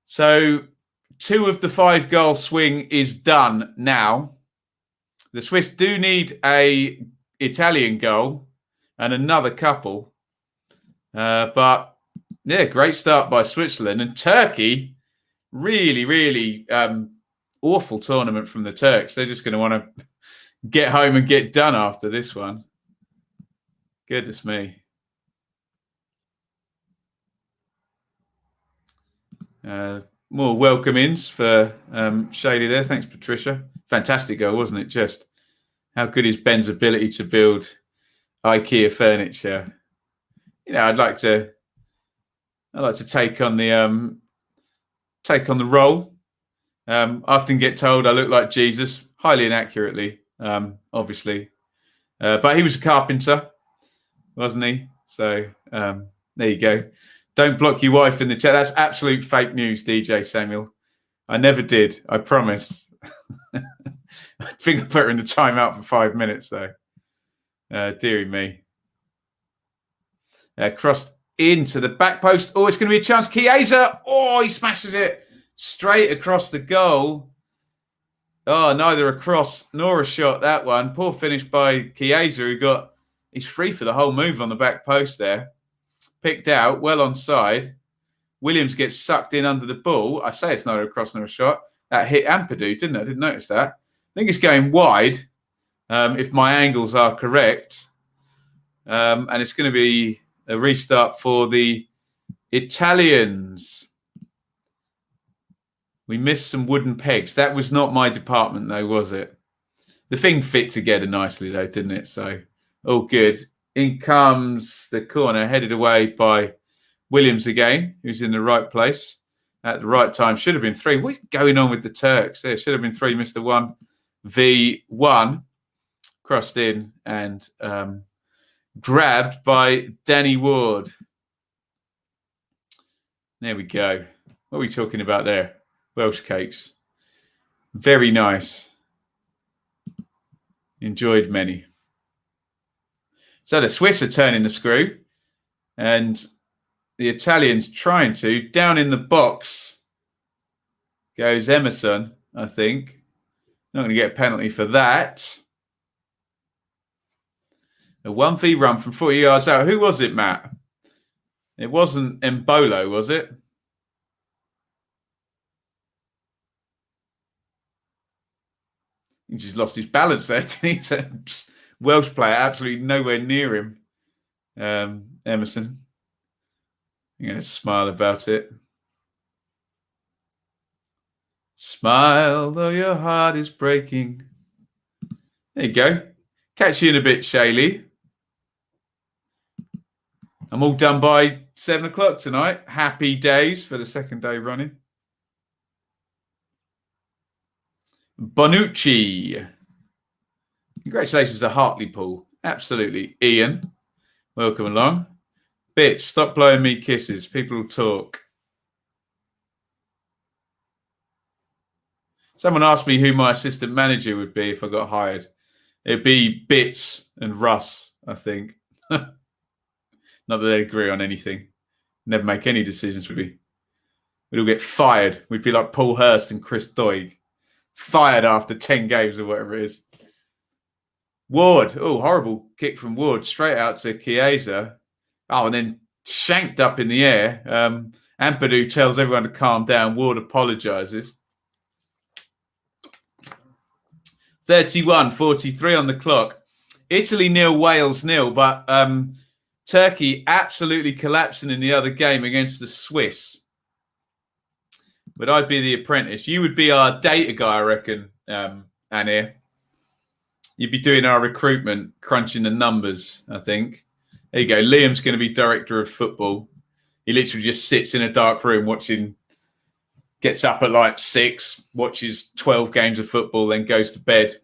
So 2 of the 5-goal swing is done now. The Swiss do need a Italian goal and another couple. But, yeah, great start by Switzerland. And Turkey, really, really awful tournament from the Turks. They're just going to want to get home and get done after this one. Goodness me. More welcome-ins for Shady there. Thanks, Patricia. Fantastic goal, wasn't it? Just how good is Ben's ability to build IKEA furniture? I'd like to take on the role. I often get told I look like Jesus, highly inaccurately, obviously. But he was a carpenter, wasn't he? So there you go. Don't block your wife in the chat. That's absolute fake news, DJ Samuel. I never did. I promise. I think I put her in the timeout for 5 minutes, though. Deary me. Crossed into the back post. Oh, it's going to be a chance. Chiesa. Oh, he smashes it straight across the goal. Oh, neither a cross nor a shot, that one. Poor finish by Chiesa, he's free for the whole move on the back post there. Picked out, well onside. Williams gets sucked in under the ball. I say it's neither a cross nor a shot. That hit Ampadu, didn't I? I didn't notice that. I think it's going wide, if my angles are correct. And it's going to be a restart for the Italians. We missed some wooden pegs. That was not my department, though, was it? The thing fit together nicely, though, didn't it? So, all good. In comes the corner, headed away by Williams again, who's in the right place at the right time. Should have been 3. What's going on with the Turks? There should have been 3, Mr. 1v1. Crossed in and grabbed by Danny Ward. There we go. What are we talking about there? Welsh cakes. Very nice. Enjoyed many. So the Swiss are turning the screw and the Italians trying to. Down in the box goes Emerson, I think. Not going to get a penalty for that. A 1v run from 40 yards out. Who was it, Matt? It wasn't Mbolo, was it? He just lost his balance there. He's a Welsh player, absolutely nowhere near him. Emerson. I'm going to smile about it. Smile, though your heart is breaking. There you go. Catch you in a bit, Shaylee. I'm all done by 7 o'clock tonight. Happy days for the second day running. Bonucci. Congratulations to Hartlepool. Absolutely. Iain, welcome along. Bitch, stop blowing me kisses. People will talk. Someone asked me who my assistant manager would be if I got hired. It'd be Bits and Russ, I think. Not that they'd agree on anything. Never make any decisions, would we? We'd all get fired. We'd be like Paul Hurst and Chris Doig. Fired after 10 games or whatever it is. Ward. Oh, horrible kick from Ward. Straight out to Chiesa. Oh, and then shanked up in the air. Ampadu tells everyone to calm down. Ward apologises. 31-43 on the clock. Italy 0, Wales 0, but Turkey absolutely collapsing in the other game against the Swiss. But I'd be the apprentice. You would be our data guy, I reckon, Anir. You'd be doing our recruitment, crunching the numbers, I think. There you go. Liam's going to be director of football. He literally just sits in a dark room watching, gets up at like 6, watches 12 games of football, then goes to bed,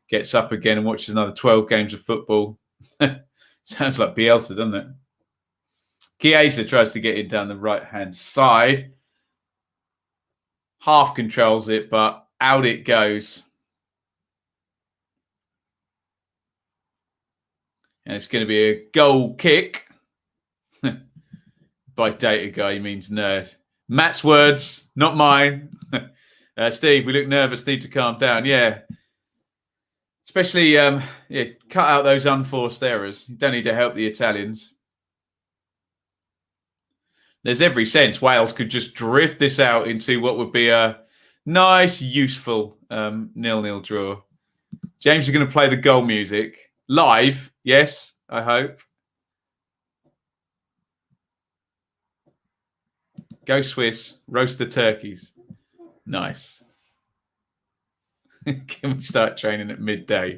gets up again and watches another 12 games of football. Sounds like Bielsa, doesn't it? Chiesa tries to get it down the right-hand side. Half controls it, but out it goes. And it's going to be a goal kick. By data guy, he means nerd. Matt's words, not mine. Steve, we look nervous, need to calm down. Yeah. Especially, cut out those unforced errors. You don't need to help the Italians. There's every sense Wales could just drift this out into what would be a nice, useful 0-0 draw. James is going to play the goal music. Live, yes, I hope. Go Swiss, roast the turkeys. Nice. Can we start training at midday?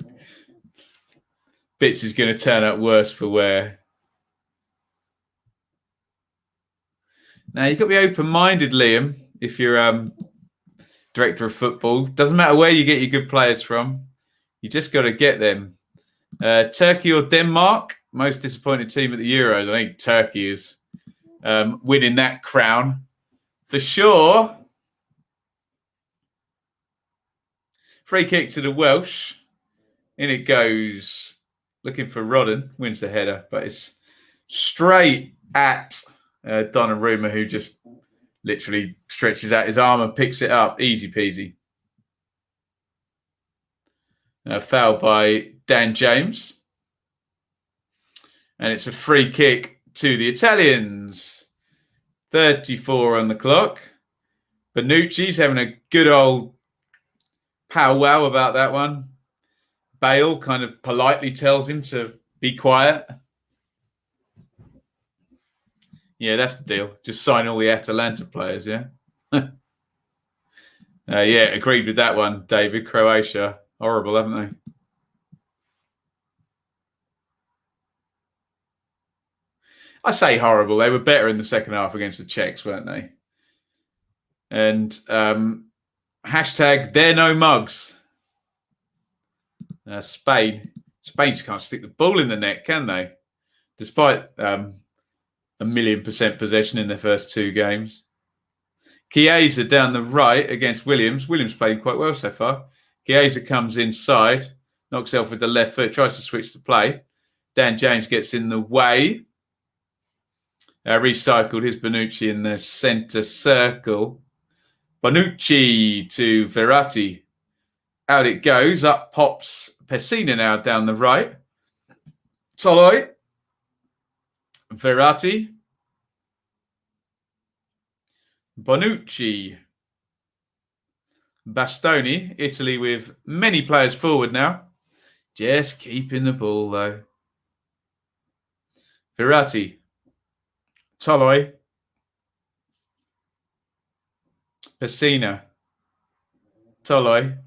Bits is going to turn out worse for wear. Now, you've got to be open-minded, Liam, if you're director of football. Doesn't matter where you get your good players from. You just got to get them. Turkey or Denmark? Most disappointed team at the Euros. I think Turkey is winning that crown for sure. Free kick to the Welsh. In it goes. Looking for Rodden. Wins the header, but it's straight at Donnarumma, who just literally stretches out his arm and picks it up. Easy peasy. Foul by Dan James. And it's a free kick to the Italians. 34 on the clock. Bonucci's having a good old powwow about that one. Bale kind of politely tells him to be quiet. Yeah, that's the deal. Just sign all the Atalanta players, yeah? Yeah, agreed with that one, David. Croatia. Horrible, haven't they? I say horrible. They were better in the second half against the Czechs, weren't they? And hashtag, they're no mugs. Spain. Spain just can't stick the ball in the net, can they? Despite 1,000,000% possession in their first 2 games. Chiesa down the right against Williams. Williams played quite well so far. Chiesa comes inside, knocks off with the left foot, tries to switch the play. Dan James gets in the way. Recycled his Bonucci in the centre circle. Bonucci to Verratti. Out it goes. Up pops Pessina now down the right. Toloi. Verratti. Bonucci. Bastoni, Italy with many players forward now. Just keeping the ball, though. Verratti. Toloi. Pessina. Toloi.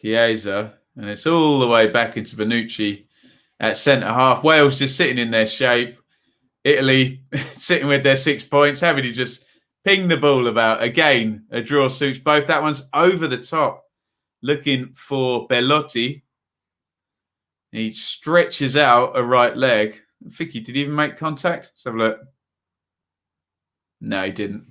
Chiesa. And it's all the way back into Bonucci at centre-half. Wales just sitting in their shape. Italy sitting with their 6 points, having to just ping the ball about. Again, a draw suits both. That one's over the top, looking for Bellotti. He stretches out a right leg. I think did he even make contact? Let's have a look. No, he didn't.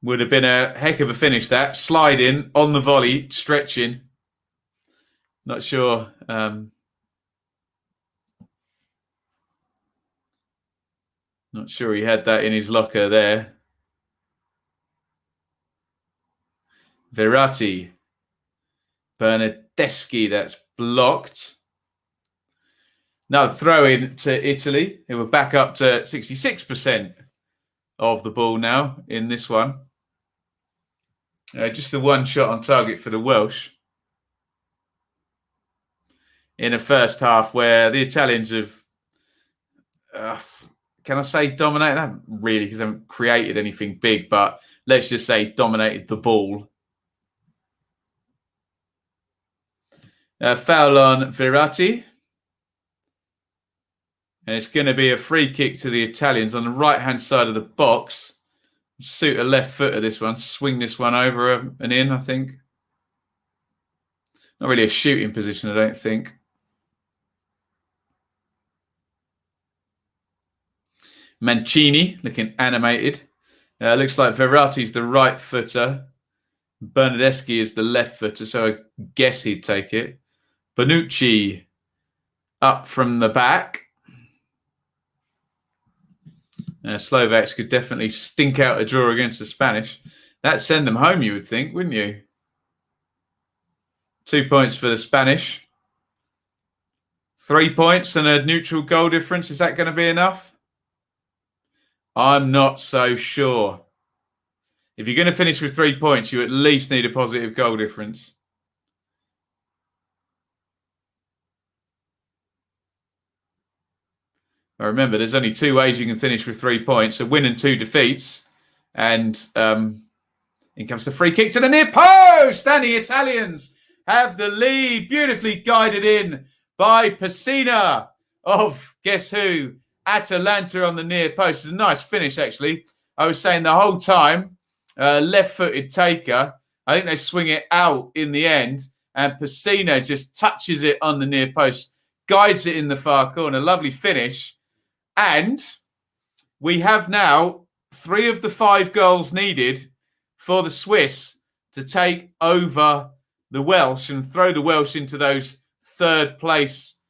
Would have been a heck of a finish, that. Sliding on the volley, stretching. Not sure. Not sure he had that in his locker there. Verratti. Bernardeschi, that's blocked. Now throw in to Italy, who are back up to 66% of the ball now in this one. Just the one shot on target for the Welsh. In a first half where the Italians have, can I say dominated? I haven't really, because they haven't created anything big, but let's just say dominated the ball. Foul on Verratti. And it's going to be a free kick to the Italians on the right-hand side of the box. Suit a left foot of this one. Swing this one over and in, I think. Not really a shooting position, I don't think. Mancini looking animated. Looks like Verratti's the right footer. Bernardeschi is the left footer, so I guess he'd take it. Bonucci up from the back. Slovaks could definitely stink out a draw against the Spanish. That'd send them home, you would think, wouldn't you? 2 points for the Spanish. 3 points and a neutral goal difference. Is that going to be enough? I'm not so sure. If you're going to finish with 3 points, you at least need a positive goal difference. Now remember, there's only two ways you can finish with 3 points: a win and 2 defeats. And in comes the free kick to the near post. And the Italians have the lead, beautifully guided in by Pessina of, guess who? Atalanta on the near post. It's a nice finish, actually. I was saying the whole time, left-footed taker. I think they swing it out in the end. And Pessina just touches it on the near post, guides it in the far corner. Lovely finish. And we have now 3 of the 5 goals needed for the Swiss to take over the Welsh and throw the Welsh into those third place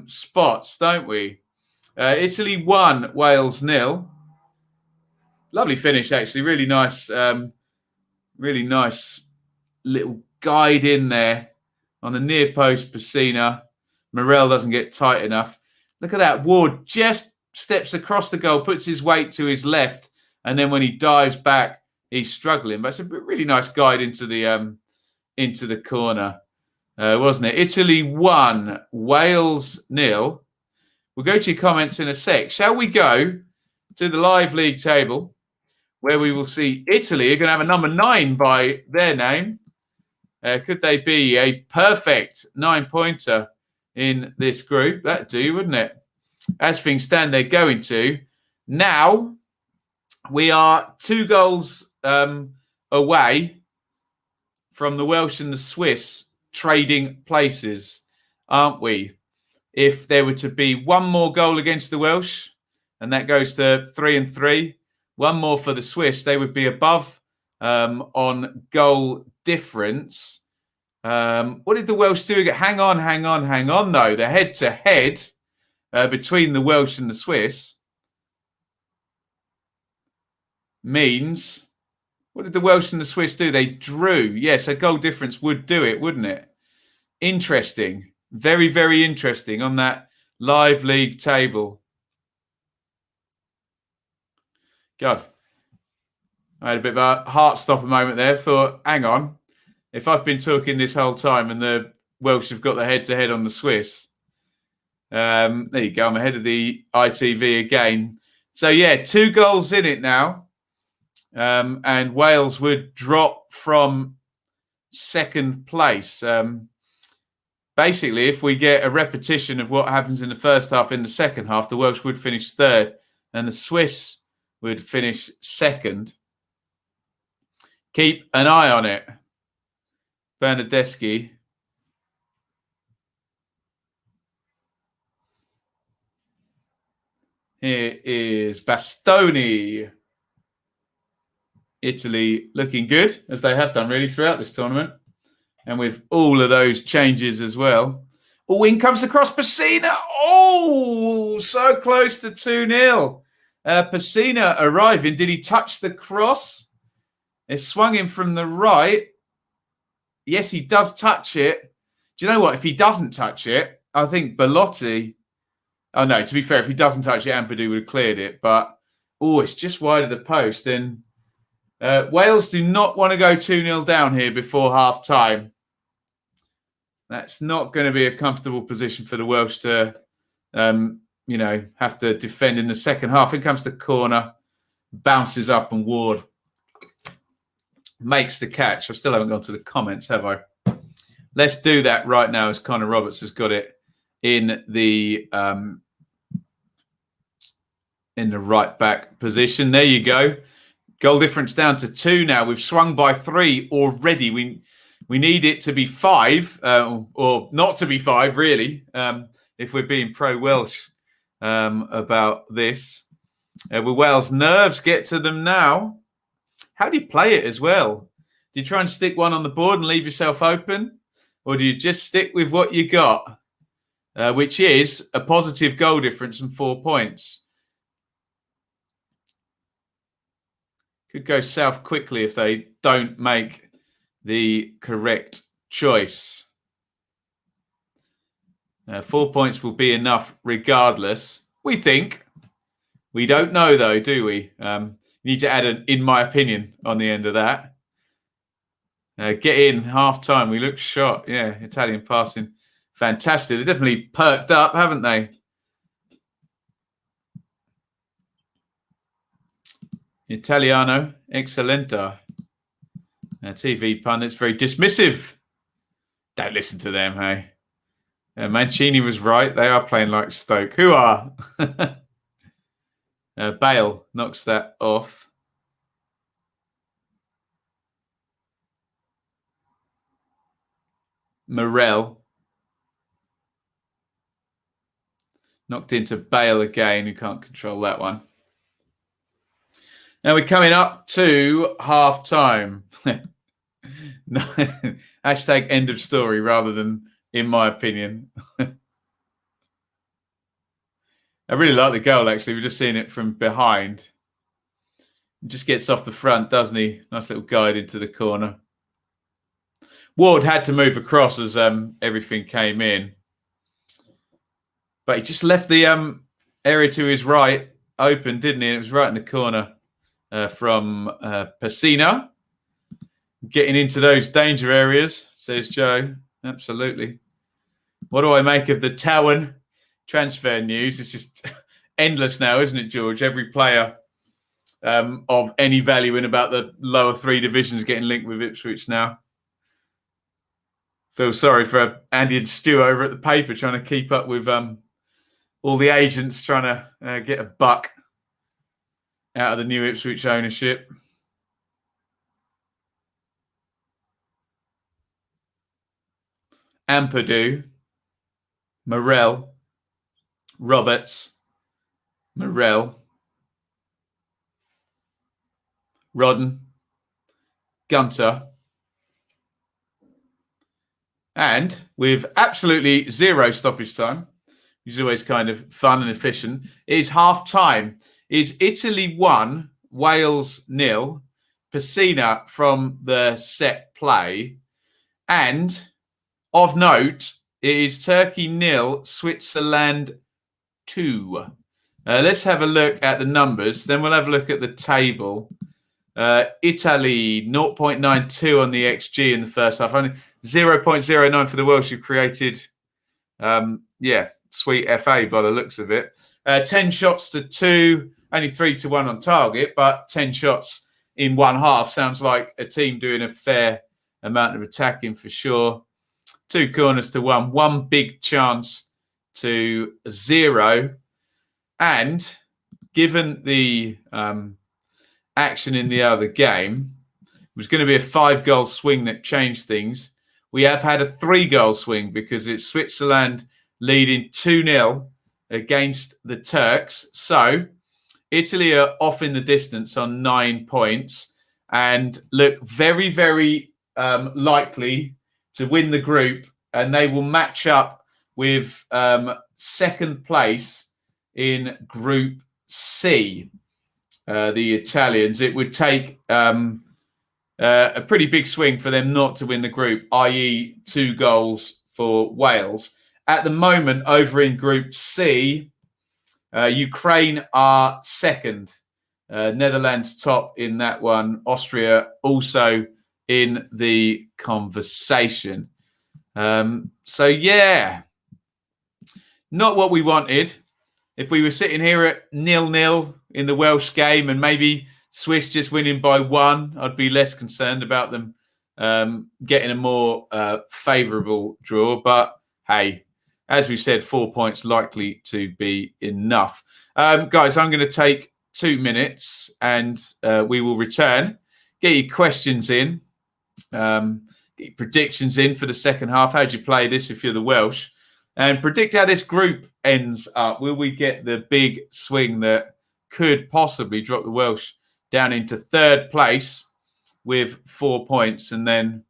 spots, don't we? Italy 1, Wales 0. Lovely finish, actually. Really nice little guide in there on the near post. Pessina. Morel doesn't get tight enough. Look at that. Ward just steps across the goal, puts his weight to his left, and then when he dives back, he's struggling. But it's a really nice guide into the corner, wasn't it? Italy 1, Wales 0. We'll go to your comments in a sec. Shall we go to the live league table, where we will see Italy are going to have a number 9 by their name. Could they be a perfect 9-pointer in this group? That'd do, wouldn't it? As things stand, they're going to. Now, we are 2 goals away from the Welsh and the Swiss trading places, aren't we? If there were to be 1 more goal against the Welsh, and that goes to 3-3, 1 more for the Swiss, they would be above on goal difference. What did the Welsh do again? Hang on, though. The head-to-head between the Welsh and the Swiss means, what did the Welsh and the Swiss do? They drew. Yes, a goal difference would do it, wouldn't it? Interesting. Very, very interesting on that live league table. God. I had a bit of a heart stopper moment there. Thought, hang on. If I've been talking this whole time and the Welsh have got the head-to-head on the Swiss, there you go. I'm ahead of the ITV again. So, yeah, 2 goals in it now. And Wales would drop from second place. Basically, if we get a repetition of what happens in the first half in the second half, the Welsh would finish third and the Swiss would finish second. Keep an eye on it. Bernadeschi. Here is Bastoni. Italy looking good, as they have done really throughout this tournament. And with all of those changes as well. Oh, in comes the cross. Pessina. Oh, so close to 2-0. Pessina arriving. Did he touch the cross? It swung him from the right. Yes, he does touch it. Do you know what? If he doesn't touch it, I think Bellotti... Oh, no, to be fair, if he doesn't touch it, Ampadu would have cleared it. But, oh, it's just wide of the post. And Wales do not want to go 2-0 down here before half-time. That's not going to be a comfortable position for the Welsh to, have to defend in the second half. In comes the corner, bounces up, and Ward makes the catch. I still haven't gone to the comments, have I? Let's do that right now as Connor Roberts has got it in the right back position. There you go. Goal difference down to 2 now. We've swung by 3 already. We need it to be 5, or not to be 5, really, if we're being pro-Welsh about this. Will Wales' nerves get to them now? How do you play it as well? Do you try and stick one on the board and leave yourself open? Or do you just stick with what you got, which is a positive goal difference and 4 points? Could go south quickly if they don't make the correct choice. 4 points will be enough regardless. We think. We don't know, though, do we? Need to add an, in my opinion, on the end of that. Get in, half-time. We look shot. Yeah, Italian passing. Fantastic. They've definitely perked up, haven't they? Italiano, excellenta. TV pundits, very dismissive. Don't listen to them, hey? Mancini was right. They are playing like Stoke. Who are? Bale knocks that off. Morel. Knocked into Bale again. You can't control that one. Now we're coming up to half-time. No, hashtag end of story rather than in my opinion. I really like the goal, actually. We're just seeing it from behind. He just gets off the front, doesn't he? Nice little guide into the corner. Ward had to move across as everything came in. But he just left the area to his right open, didn't he? And it was right in the corner from Pessina. Getting into those danger areas, says Joe. Absolutely. What do I make of the Towan transfer news? It's just endless now, isn't it, George? Every player of any value in about the lower 3 divisions getting linked with Ipswich now. Feel sorry for Andy and Stu over at the paper trying to keep up with all the agents trying to get a buck out of the new Ipswich ownership. Ampadu, Morel, Roberts, Morel, Rodden, Gunter, and with absolutely 0 stoppage time, which is always kind of fun and efficient, is half-time. Is Italy 1, Wales 0, Pessina from the set play, and of note, it is Turkey 0, Switzerland 2. Let's have a look at the numbers. Then we'll have a look at the table. Italy, 0.92 on the XG in the first half. Only 0.09 for the Welsh, who created, sweet FA by the looks of it. 10 shots to 2, only 3-1 on target, but 10 shots in one half sounds like a team doing a fair amount of attacking for sure. 2 corners to 1, 1 big chance to 0. And given the action in the other game, it was going to be a 5-goal swing that changed things. We have had a 3-goal swing because it's Switzerland leading 2-0 against the Turks. So Italy are off in the distance on 9 points and look very, very likely to win the group. And they will match up with second place in Group C, the Italians. It would take a pretty big swing for them not to win the group, i.e. 2 goals for Wales. At the moment, over in Group C, Ukraine are second. Netherlands top in that one. Austria also in the conversation. Not what we wanted. If we were sitting here at 0-0 in the Welsh game and maybe Swiss just winning by 1, I'd be less concerned about them getting a more favourable draw. But hey, as we said, 4 points likely to be enough. Guys, I'm going to take 2 minutes and we will return. Get your questions in. Get your predictions in for the second half. How'd you play this if you're the Welsh? And predict how this group ends up. Will we get the big swing that could possibly drop the Welsh down into third place with 4 points? And then,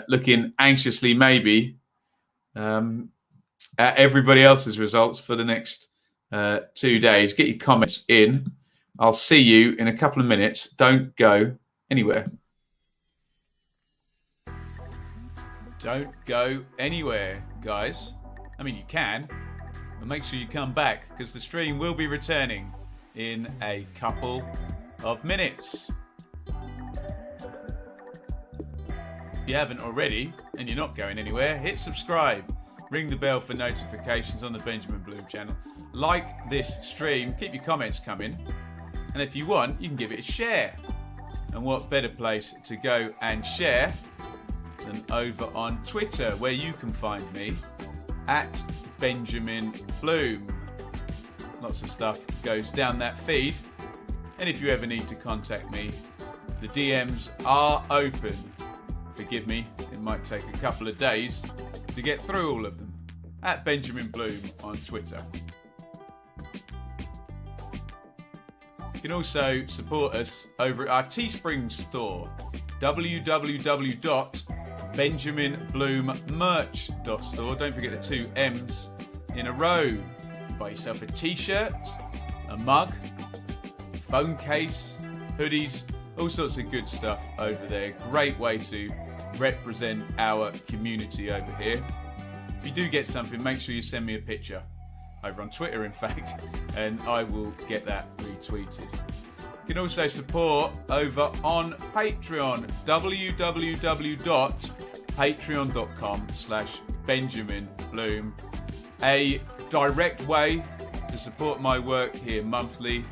looking anxiously maybe at everybody else's results for the next 2 days. Get your comments in. I'll see you in a couple of minutes. Don't go anywhere. Don't go anywhere, guys. I mean, you can, but make sure you come back because the stream will be returning in a couple of minutes. If you haven't already and you're not going anywhere, hit subscribe. Ring the bell for notifications on the Benjamin Bloom channel. Like this stream. Keep your comments coming. And if you want, you can give it a share. And what better place to go and share than over on Twitter, where you can find me at Benjamin Bloom. Lots of stuff goes down that feed. And if you ever need to contact me, the DMs are open. Forgive me, it might take a couple of days to get through all of them. At Benjamin Bloom on Twitter. You can also support us over at our Teespring store, www.benjaminbloommerch.store. Don't forget the 2 M's in a row. Buy yourself a t-shirt, a mug, phone case, hoodies, all sorts of good stuff over there. Great way to represent our community over here. If you do get something, make sure you send me a picture over on Twitter, in fact, and I will get that retweeted. You can also support over on Patreon, www.patreon.com/Benjamin Bloom. A direct way to support my work here monthly.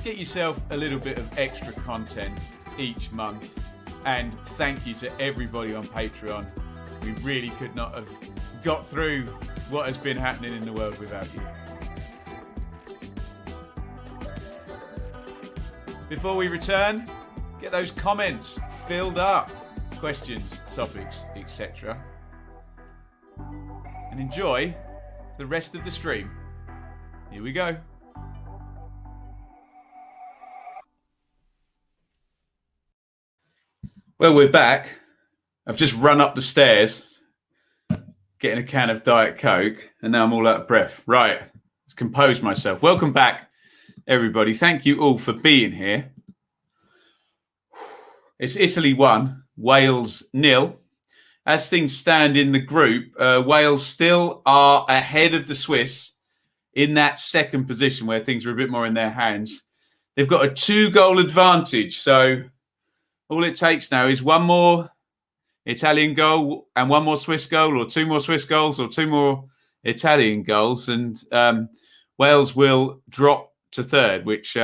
Get yourself a little bit of extra content each month. And thank you to everybody on Patreon. We really could not have got through what has been happening in the world without you. Before we return, get those comments filled up. Questions, topics, etc. And enjoy the rest of the stream. Here we go. Well, we're back. I've just run up the stairs, getting a can of Diet Coke, and now I'm all out of breath. Right, let's compose myself. Welcome back, everybody. Thank you all for being here. It's Italy 1, Wales 0. As things stand in the group, Wales still are ahead of the Swiss in that second position where things are a bit more in their hands. They've got a 2-goal advantage. So all it takes now is one more Italian goal and one more Swiss goal, or 2 more Swiss goals, or 2 more Italian goals. And Wales will drop to third, which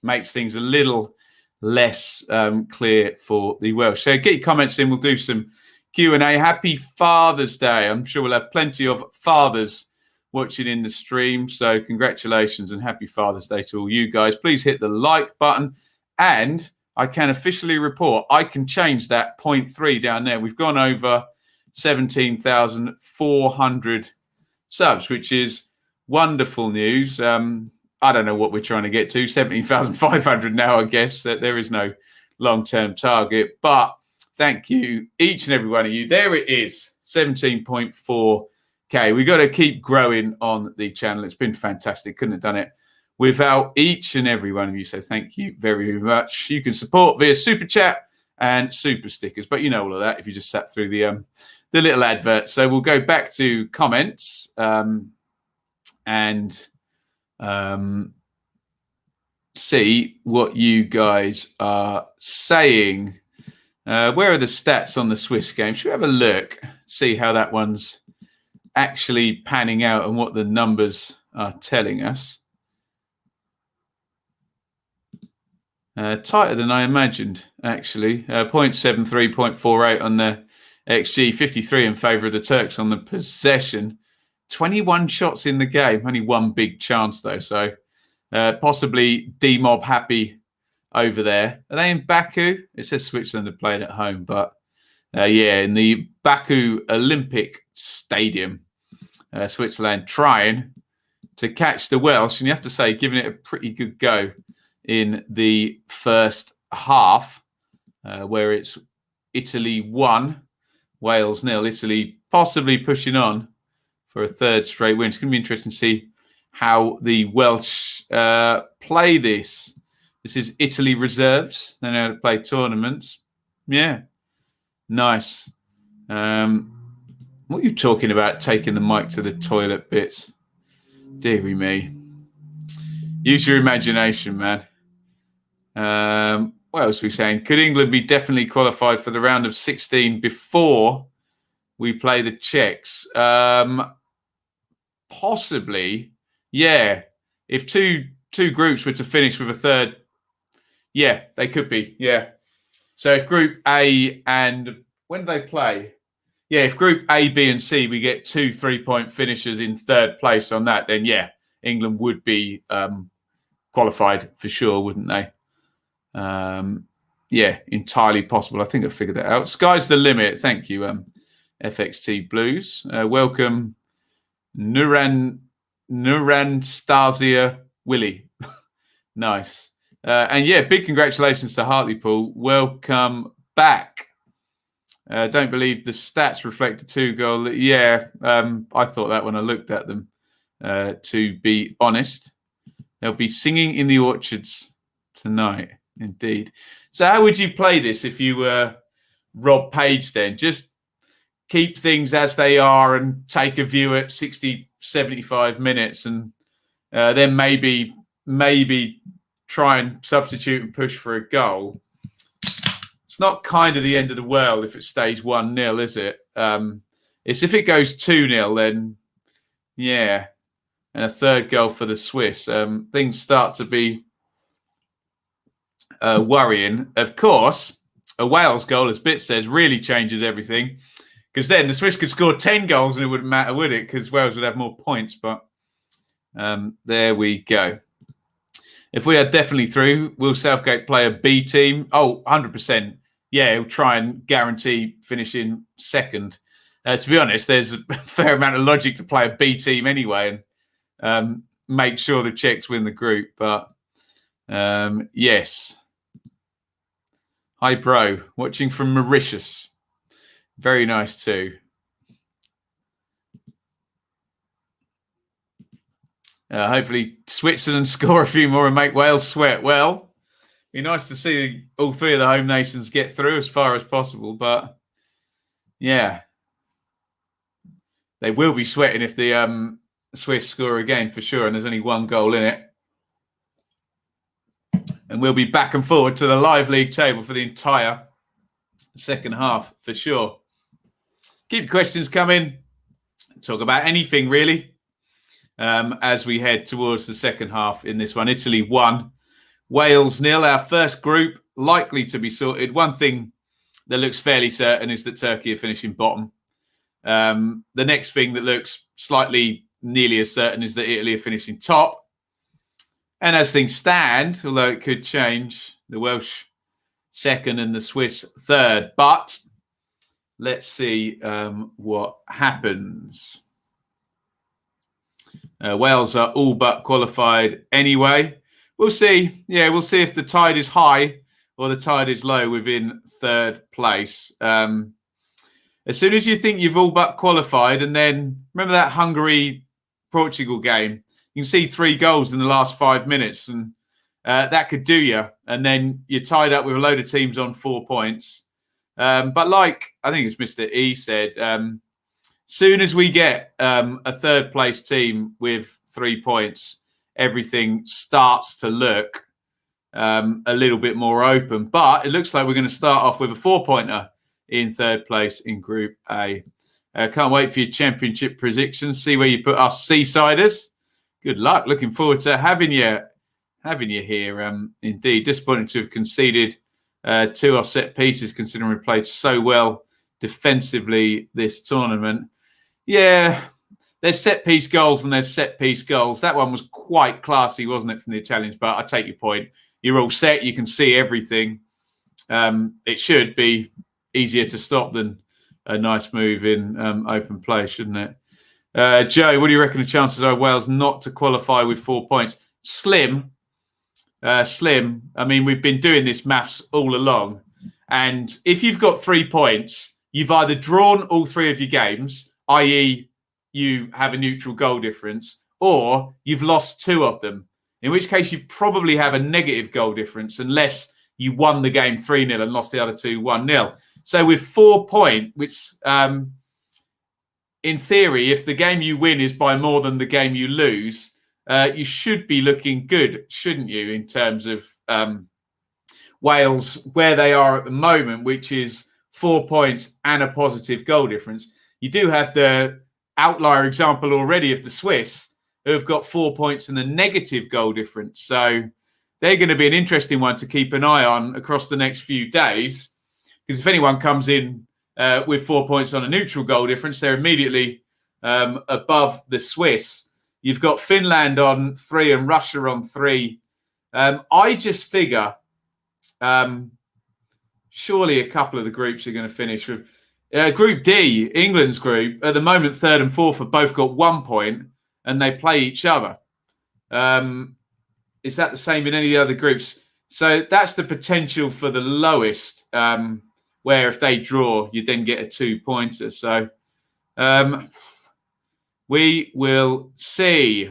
makes things a little less clear for the Welsh. So get your comments in. We'll do some Q&A. Happy Father's Day. I'm sure we'll have plenty of fathers watching in the stream. So congratulations and happy Father's Day to all you guys. Please hit the like button. And I can officially report I can change that 0.3 down there. We've gone over 17,400 subs, which is wonderful news. I don't know what we're trying to get to, 17,500 now, I guess. That there is no long-term target. But thank you, each and every one of you. There it is, 17.4K. We've got to keep growing on the channel. It's been fantastic. Couldn't have done it without each and every one of you. So thank you very, very much. You can support via Super Chat and Super Stickers. But you know all of that if you just sat through the little advert. So we'll go back to comments and see what you guys are saying. Where are the stats on the Swiss game? Should we have a look, see how that one's actually panning out and what the numbers are telling us? Tighter than I imagined, actually. 0.73, 0.48 on the XG, 53 in favour of the Turks on the possession. 21 shots in the game, only one big chance though. So possibly D-Mob happy over there. Are they in Baku? It says Switzerland are playing at home, but yeah, in the Baku Olympic Stadium, Switzerland trying to catch the Welsh, and you have to say, giving it a pretty good go in the first half, where it's Italy 1, Wales 0. Italy possibly pushing on for a third straight win. It's going to be interesting to see how the Welsh play this. This is Italy reserves. They know how to play tournaments. Yeah, nice. What are you talking about, taking the mic to the toilet bits? Deary me. Use your imagination, man. What else are we saying? Could England be definitely qualified for the round of 16 before we play the Czechs? Possibly, yeah. If two groups were to finish with a third, yeah, they could be, yeah. So if Group A and when do they play? Yeah, if Group A, B, and C we get 2 3-point finishers in third place on that, then yeah, England would be qualified for sure, wouldn't they? Yeah, entirely possible. I think I figured that out. Sky's the limit. Thank you, FXT Blues. Welcome, Nuranstasia Willie. Nice. And yeah, big congratulations to Hartlepool. Welcome back. Don't believe the stats reflect a 2-goal. Yeah, I thought that when I looked at them, to be honest. They'll be singing in the orchards tonight, indeed. So how would you play this if you were Rob Page then? Just keep things as they are and take a view at 60, 75 minutes and then maybe try and substitute and push for a goal. It's not kind of the end of the world if it stays 1-0, is it? It's if it goes 2-0, then yeah, and a third goal for the Swiss. Things start to be worrying. Of course, a Wales goal, as Bit says, really changes everything, because then the Swiss could score 10 goals and it wouldn't matter, would it? Because Wales would have more points. But there we go. If we are definitely through, will Southgate play a B team? Oh, 100%. Yeah, he'll try and guarantee finishing second. To be honest, there's a fair amount of logic to play a B team anyway and make sure the Czechs win the group. But yes. Hi, bro. Watching from Mauritius. Very nice too. Hopefully Switzerland score a few more and make Wales sweat. Well, be nice to see all 3 of the home nations get through as far as possible. But yeah, they will be sweating if the Swiss score again for sure, and there's only one goal in it. And we'll be back and forward to the live league table for the entire second half for sure. Keep your questions coming. Talk about anything really as we head towards the second half in this one. Italy 1, Wales 0. Our first group likely to be sorted. One thing that looks fairly certain is that Turkey are finishing bottom. The next thing that looks slightly nearly as certain is that Italy are finishing top. And as things stand, although it could change, the Welsh second and the Swiss third. But let's see what happens. Wales are all but qualified anyway. We'll see. Yeah, we'll see if the tide is high or the tide is low within third place. As soon as you think you've all but qualified, and then remember that Hungary-Portugal game, you can see 3 goals in the last 5 minutes, and that could do you. And then you're tied up with a load of teams on 4 points. But like I think it's Mr. E said, soon as we get a third place team with 3 points, everything starts to look a little bit more open. But it looks like we're going to start off with a 4-pointer in third place in Group A. Can't wait for your championship predictions. See where you put us Seasiders. Good luck. Looking forward to having you here. Indeed, disappointing to have conceded 2 off set pieces, considering we played so well defensively this tournament. Yeah, there's set piece goals and there's set piece goals. That one was quite classy, wasn't it, from the Italians? But I take your point. You're all set. You can see everything. It should be easier to stop than a nice move in open play, shouldn't it? Joe, what do you reckon the chances are Wales not to qualify with 4 points? Slim. Slim. I mean, we've been doing this maths all along. And if you've got 3 points, you've either drawn all 3 of your games, i.e. you have a neutral goal difference, or you've lost 2 of them, in which case you probably have a negative goal difference unless you won the game 3-0 and lost the other 2 1-0. So with 4 points, which in theory, if the game you win is by more than the game you lose, you should be looking good, shouldn't you, in terms of Wales, where they are at the moment, which is 4 points and a positive goal difference. You do have the outlier example already of the Swiss, who have got 4 points and a negative goal difference. So they're going to be an interesting one to keep an eye on across the next few days, because if anyone comes in with 4 points on a neutral goal difference, they're immediately above the Swiss. You've got Finland on 3 and Russia on 3. I just figure surely a couple of the groups are going to finish with Group D, England's group. At the moment, 3rd and 4th have both got 1 point and they play each other. Is that the same in any other groups? So that's the potential for the lowest, where if they draw, you then get a 2-pointer. So we will see.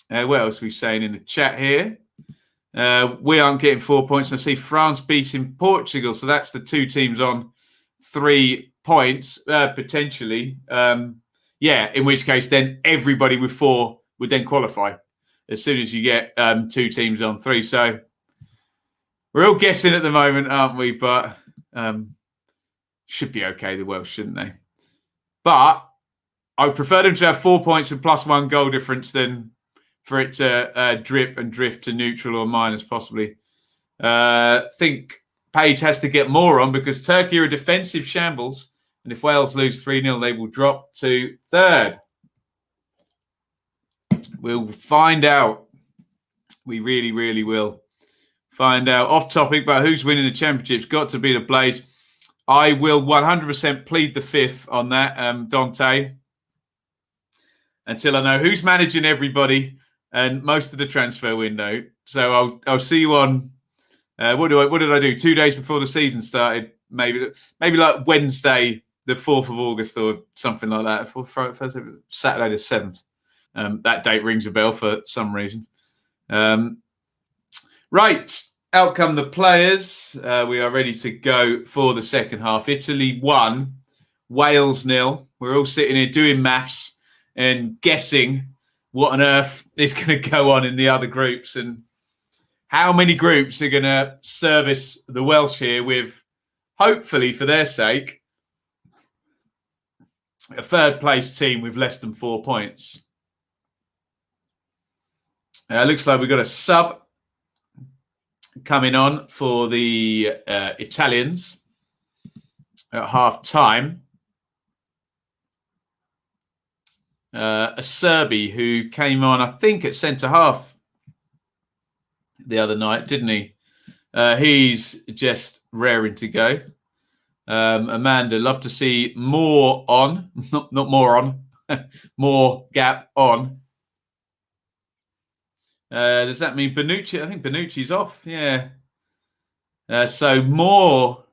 What else are we saying in the chat here? We aren't getting 4 points. I see France beating Portugal. So that's the 2 teams on 3 points, potentially. Yeah, in which case then everybody with 4 would then qualify as soon as you get 2 teams on 3. So we're all guessing at the moment, aren't we? But should be okay, the Welsh, shouldn't they? But I would prefer them to have 4 points and +1 goal difference than for it to drip and drift to neutral or minus, possibly. I think Page has to get more on because Turkey are a defensive shambles. And if Wales lose 3-0, they will drop to 3rd. We'll find out. We really, really will find out. Off topic, but who's winning the championship's got to be the Blaze. I will 100% plead the 5th on that, Dante, until I know who's managing everybody and most of the transfer window. So I'll see you on. What did I do? 2 days before the season started, maybe like Wednesday, the 4th of August or something like that. Saturday the 7th. That date rings a bell for some reason. Right, out come the players. We are ready to go for the second half. Italy 1, Wales 0. We're all sitting here doing maths and guessing what on earth is going to go on in the other groups and how many groups are going to service the Welsh here with, hopefully for their sake, a third place team with less than 4 points. Looks like we've got a sub coming on for the Italians at half time. A Serbi who came on, I think, at centre half the other night, didn't he? He's just raring to go. Amanda, love to see more on, not more on, more gap on. Does that mean Bonucci? I think Bonucci's off. Yeah. So more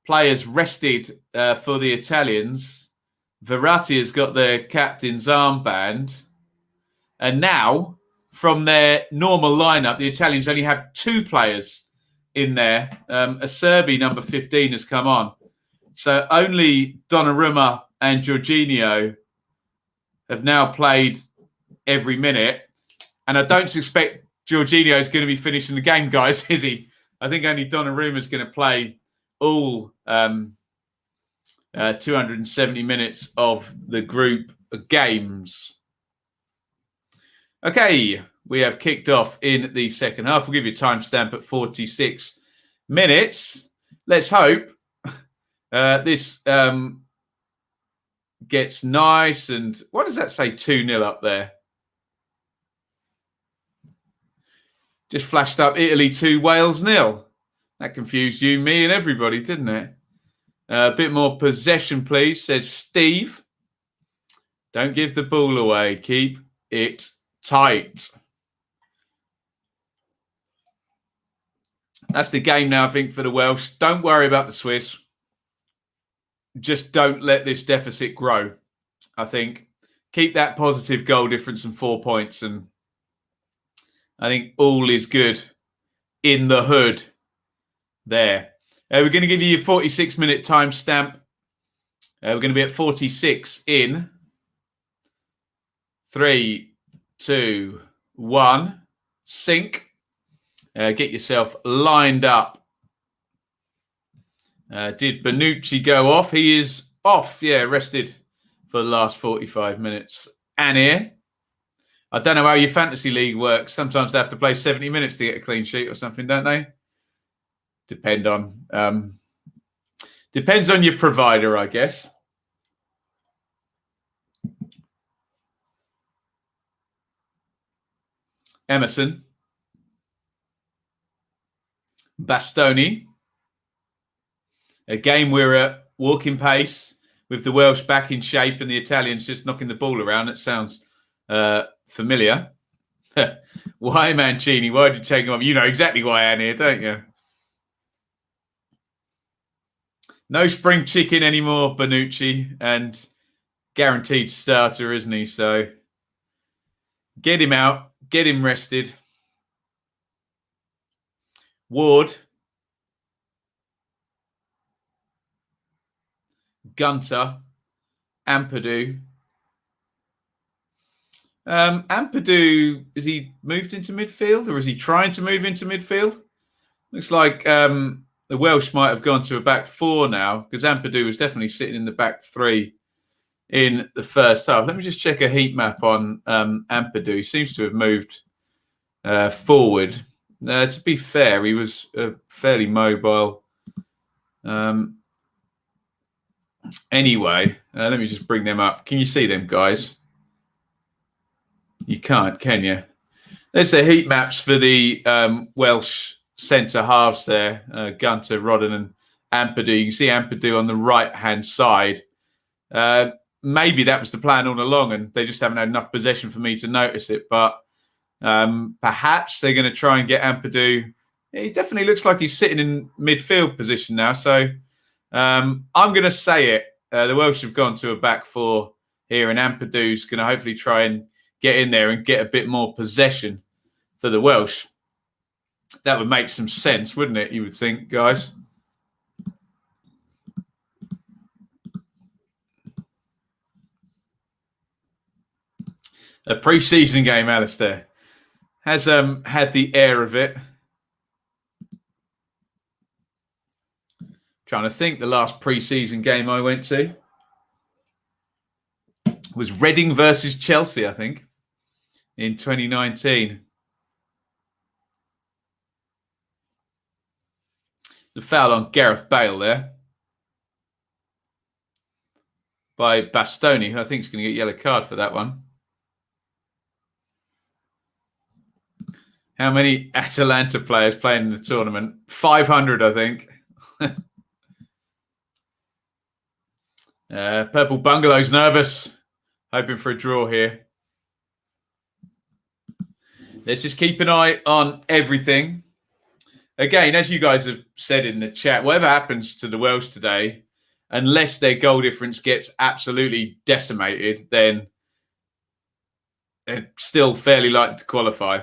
players rested for the Italians. Verratti has got their captain's armband. And now, from their normal lineup, the Italians only have 2 players in there. A Serbi, number 15, has come on. So only Donnarumma and Jorginho have now played every minute. And I don't suspect Jorginho is going to be finishing the game, guys, is he? I think only Donnarumma is going to play all 270 minutes of the group games. Okay, we have kicked off in the second half. We'll give you a timestamp at 46 minutes. Let's hope this gets nice. And what does that say? 2-0 up there. Just flashed up Italy 2, Wales 0. That confused you, me, and everybody, didn't it? A bit more possession, please, says Steve. Don't give the ball away. Keep it tight. That's the game now, I think, for the Welsh. Don't worry about the Swiss. Just don't let this deficit grow, I think. Keep that positive goal difference and 4 points, and I think all is good in the hood there. We're going to give you a 46-minute timestamp. We're going to be at 46 in 3, 2, 1. Sync. Get yourself lined up. Did Bonucci go off? He is off. Yeah, rested for the last 45 minutes. And here, I don't know how your fantasy league works. Sometimes they have to play 70 minutes to get a clean sheet or something, don't they? Depends on your provider, I guess. Emerson. Bastoni. Again, we're at walking pace with the Welsh back in shape and the Italians just knocking the ball around. It sounds familiar. Why, Mancini? Why did you take him off? You know exactly why I'm here, don't you? No spring chicken anymore, Bonucci, and guaranteed starter, isn't he? So get him out, get him rested. Ward. Gunter. Ampadu. Ampadu, is he moved into midfield or is he trying to move into midfield? Looks like the Welsh might have gone to a back 4 now because Ampadu was definitely sitting in the back 3 in the first half. Let me just check a heat map on Ampadu. He seems to have moved forward. To be fair, he was fairly mobile. Anyway, let me just bring them up. Can you see them, guys? You can't, can you? There's the heat maps for the Welsh centre halves there. Gunter, Rodden and Ampadu. You can see Ampadu on the right-hand side. Maybe that was the plan all along and they just haven't had enough possession for me to notice it. But perhaps they're going to try and get Ampadu. He definitely looks like he's sitting in midfield position now. So I'm going to say it. The Welsh have gone to a back 4 here and Ampadu's going to hopefully try and get in there and get a bit more possession for the Welsh. That would make some sense, wouldn't it? You would think, guys. A pre-season game, Alistair. Has had the air of it. Trying to think, the last pre-season game I went to was Reading versus Chelsea, I think, in 2019. The foul on Gareth Bale there by Bastoni, who I think is going to get a yellow card for that one. How many Atalanta players playing in the tournament? 500, I think. Purple Bungalow's nervous. Hoping for a draw here. Let's just keep an eye on everything. Again, as you guys have said in the chat, whatever happens to the Welsh today, unless their goal difference gets absolutely decimated, then they're still fairly likely to qualify.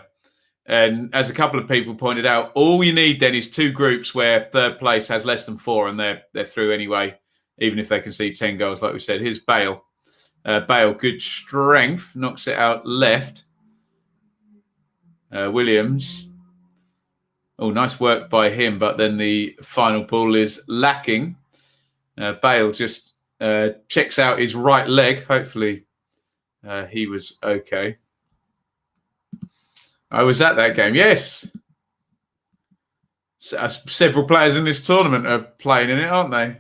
And as a couple of people pointed out, all you need then is two groups where third place has less than 4 and they're through anyway, even if they concede 10 goals, like we said. Here's Bale. Bale, good strength, knocks it out left. Williams. Oh, nice work by him, but then the final ball is lacking. Bale just checks out his right leg. Hopefully he was okay. I was at that game, yes. Several players in this tournament are playing in it, aren't they?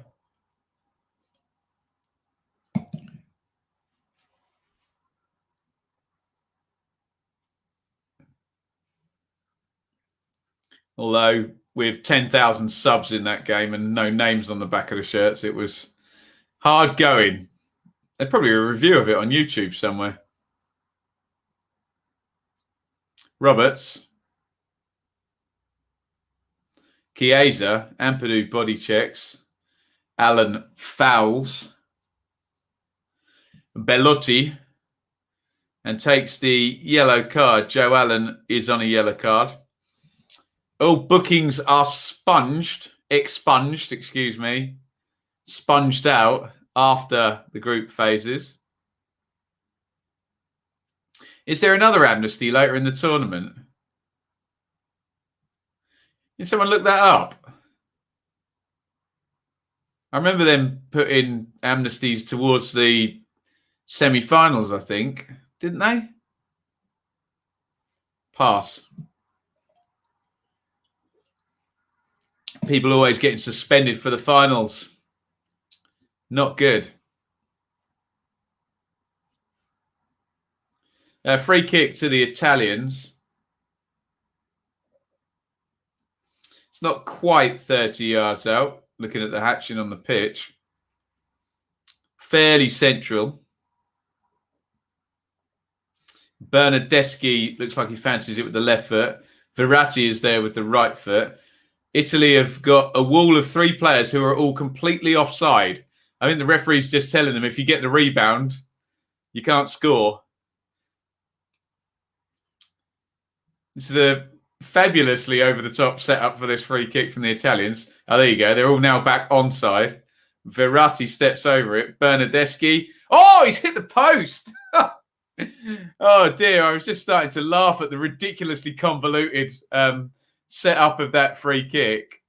Although with 10,000 subs in that game and no names on the back of the shirts, it was hard going. There's probably a review of it on YouTube somewhere. Roberts. Chiesa. Ampadu body checks. Allen fouls. Bellotti. And takes the yellow card. Joe Allen is on a yellow card. Oh, bookings are expunged, sponged out after the group phases. Is there another amnesty later in the tournament? Did someone look that up? I remember them putting amnesties towards the semi-finals, I think. Didn't they? Pass. People always getting suspended for the finals. Not good. Free kick to the Italians. It's not quite 30 yards out, looking at the hatching on the pitch. Fairly central. Bernardeschi looks like he fancies it with the left foot. Verratti is there with the right foot. Italy have got a wall of 3 players who are all completely offside. I think the referee's just telling them if you get the rebound, you can't score. This is a fabulously over-the-top setup for this free kick from the Italians. Oh, there you go. They're all now back onside. Verratti steps over it. Bernardeschi. Oh, he's hit the post. Oh, dear. I was just starting to laugh at the ridiculously convoluted setup of that free kick.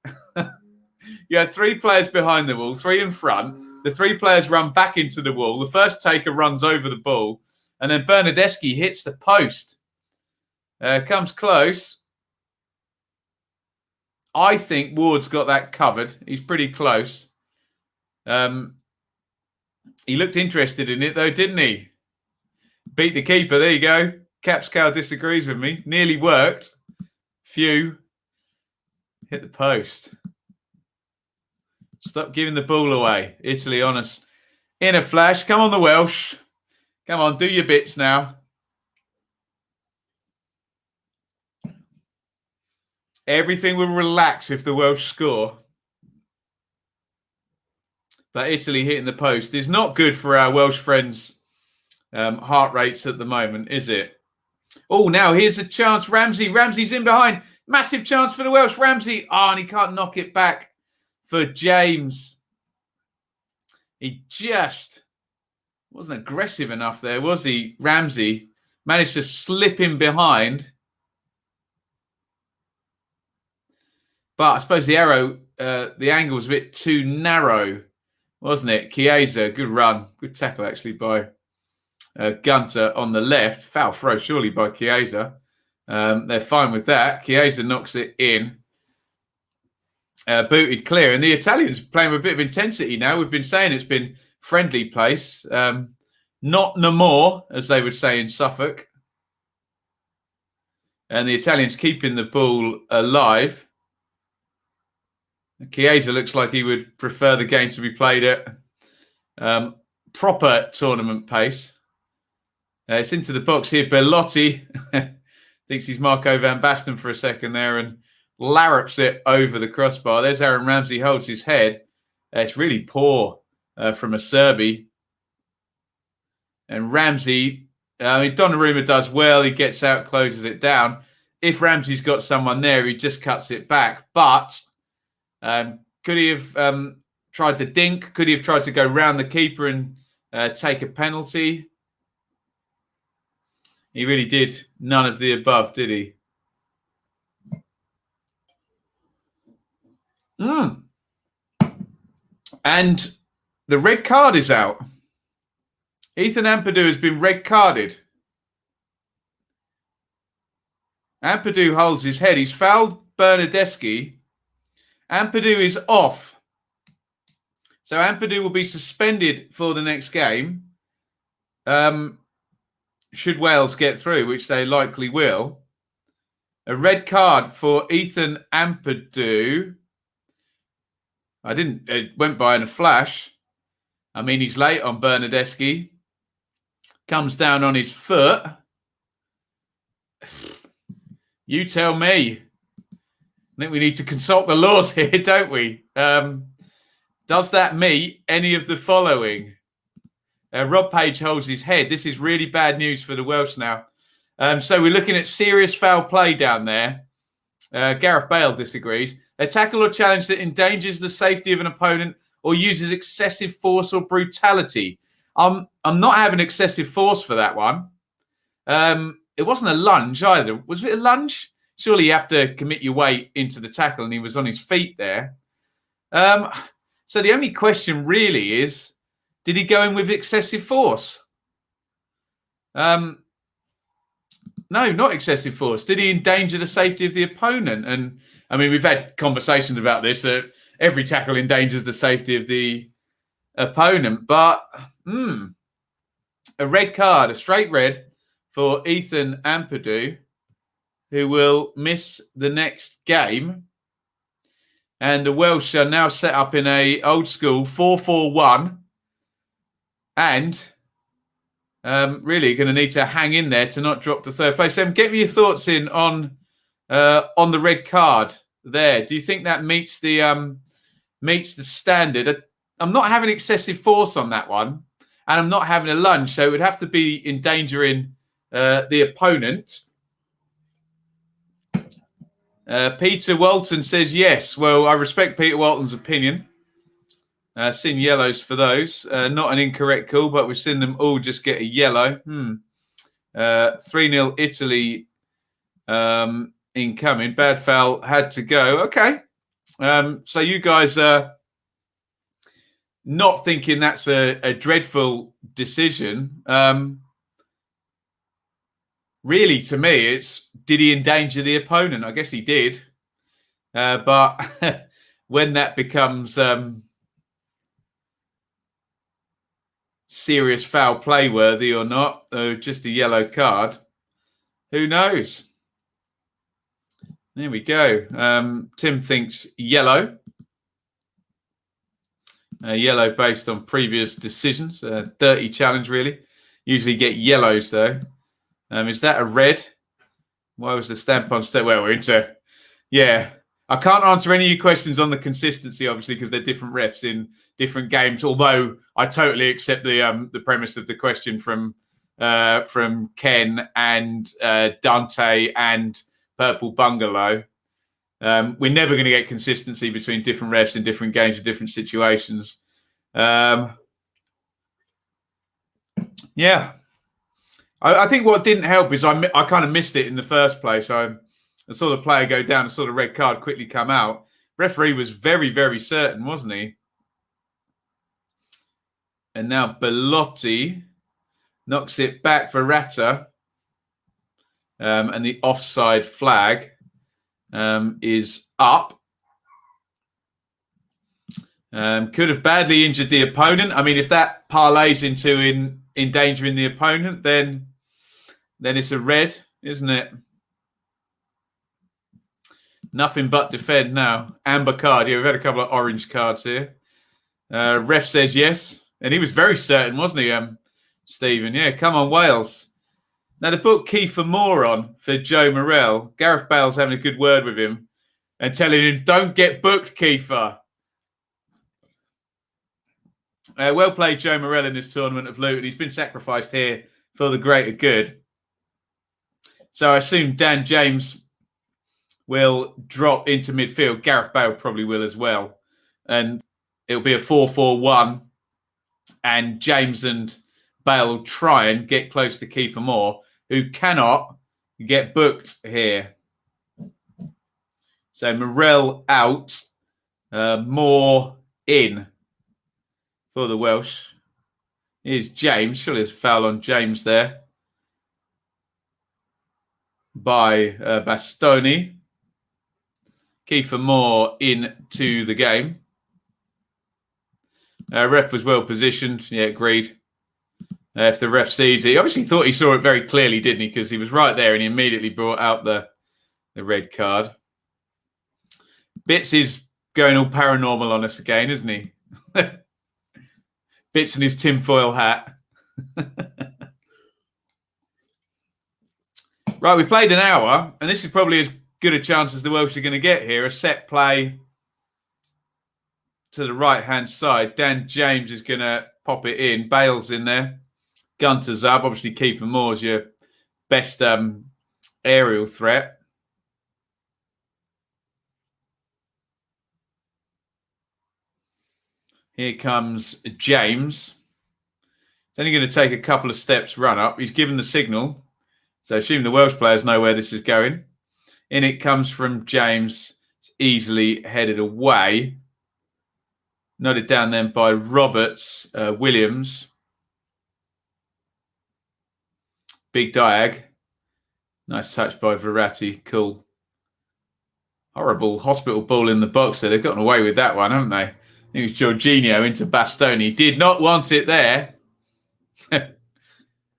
You had 3 players behind the wall, 3 in front. The 3 players run back into the wall. The first taker runs over the ball. And then Bernardeschi hits the post. Comes close. I think Ward's got that covered. He's pretty close. He looked interested in it, though, didn't he? Beat the keeper. There you go. Capscow disagrees with me. Nearly worked. Few. Hit the post. Stop giving the ball away. Italy on us. In a flash. Come on, the Welsh. Come on, do your bits now. Everything will relax if the Welsh score. But Italy hitting the post is not good for our Welsh friends' heart rates at the moment, is it? Oh, now here's a chance. Ramsey's in behind. Massive chance for the Welsh. Ramsey. Oh, and he can't knock it back for James. He just wasn't aggressive enough there, was he? Ramsey managed to slip in behind. But I suppose the arrow, the angle was a bit too narrow, wasn't it? Chiesa, good run. Good tackle, actually, by Gunter on the left. Foul throw, surely, by Chiesa. They're fine with that. Chiesa knocks it in. Booted clear. And the Italians playing with a bit of intensity now. We've been saying it's been friendly place. Not no more, as they would say in Suffolk. And the Italians keeping the ball alive. Chiesa looks like he would prefer the game to be played at proper tournament pace. It's into the box here. Bellotti thinks he's Marco van Basten for a second there and larrups it over the crossbar. There's Aaron Ramsey, holds his head. It's really poor from a Serbi. And Ramsey, Donnarumma does well. He gets out, closes it down. If Ramsey's got someone there, he just cuts it back. But could he have tried the dink? Could he have tried to go round the keeper and take a penalty? He really did none of the above, did he? And the red card is out. Ethan Ampadu has been red carded. Ampadu holds his head. He's fouled Bernardeschi. Ampadu is off. So Ampadu will be suspended for the next game. Should Wales get through, which they likely will. A red card for Ethan Ampadu. It went by in a flash. I mean, he's late on Bernardeschi. Comes down on his foot. You tell me. I think we need to consult the laws here, don't we? Does that meet any of the following? Rob Page holds his head. This is really bad news for the Welsh now. So we're looking at serious foul play down there. Gareth Bale disagrees. A tackle or challenge that endangers the safety of an opponent or uses excessive force or brutality. I'm not having excessive force for that one. It wasn't a lunge either. Was it a lunge? Surely you have to commit your weight into the tackle, and he was on his feet there. So the only question really is, did he go in with excessive force? No, not excessive force. Did he endanger the safety of the opponent? And I mean, we've had conversations about this, that every tackle endangers the safety of the opponent. But a red card, a straight red for Ethan Ampadu, who will miss the next game. And the Welsh are now set up in a old school 4-4-1. And really going to need to hang in there to not drop to third place. Get me your thoughts in on the red card there. Do you think that meets the standard? I'm not having excessive force on that one, and I'm not having a lunge, so it would have to be endangering the opponent. Peter Walton says yes. Well, I respect Peter Walton's opinion. Seen yellows for those. Not an incorrect call, but we've seen them all just get a yellow. 3-0 Italy incoming. Bad foul had to go. Okay. So you guys are not thinking that's a dreadful decision. Really, to me, it's did he endanger the opponent? I guess he did. But when that becomes serious foul play worthy or not, just a yellow card, who knows? There we go. Tim thinks yellow. Yellow based on previous decisions. Dirty challenge, really. Usually get yellows, though. Is that a red? Why was the stamp on step? Well, we're into... Yeah. I can't answer any of your questions on the consistency, obviously, because they're different refs in different games. Although I totally accept the premise of the question from Ken and Dante and Purple Bungalow. We're never going to get consistency between different refs in different games or different situations. Yeah. I think what didn't help is I kind of missed it in the first place. I saw the player go down and saw the red card quickly come out. Referee was very, very certain, wasn't he? And now Bellotti knocks it back for Ratta. And the offside flag is up. Could have badly injured the opponent. I mean, if that parlays into endangering the opponent, then it's a red, isn't it? Nothing but defend now. Amber card. Yeah, we've had a couple of orange cards here. Ref says yes. And he was very certain, wasn't he, Stephen? Yeah, come on, Wales. Now, they put Kiefer Moore on for Joe Morrell. Gareth Bale's having a good word with him and telling him, don't get booked, Kiefer. Well played, Joe Morrell, in this tournament of Luton. He's been sacrificed here for the greater good. So I assume Dan James will drop into midfield. Gareth Bale probably will as well. And it'll be a 4-4-1. And James and Bale will try and get close to Kiefer Moore, who cannot get booked here. So Morrell out, Moore in for the Welsh. Here's James. Surely there's a foul on James there by Bastoni. Kiefer Moore into the game. Ref was well positioned. Yeah, agreed. If the ref sees it, he obviously thought he saw it very clearly, didn't he? Because he was right there and he immediately brought out the red card. Bits is going all paranormal on us again, isn't he? Bits in his tinfoil hat. Right, we've played an hour, and this is probably as good a chance as the Welsh are going to get here. A set play to the right-hand side. Dan James is going to pop it in. Bale's in there. Gunter's up. Obviously, Kiefer Moore's your best aerial threat. Here comes James. He's only going to take a couple of steps run up. He's given the signal. So I assume the Welsh players know where this is going. In it comes from James. It's easily headed away. Noted down then by Roberts, Williams. Big diag. Nice touch by Verratti. Cool. Horrible hospital ball in the box there. They've gotten away with that one, haven't they? It was Jorginho into Bastoni. Did not want it there.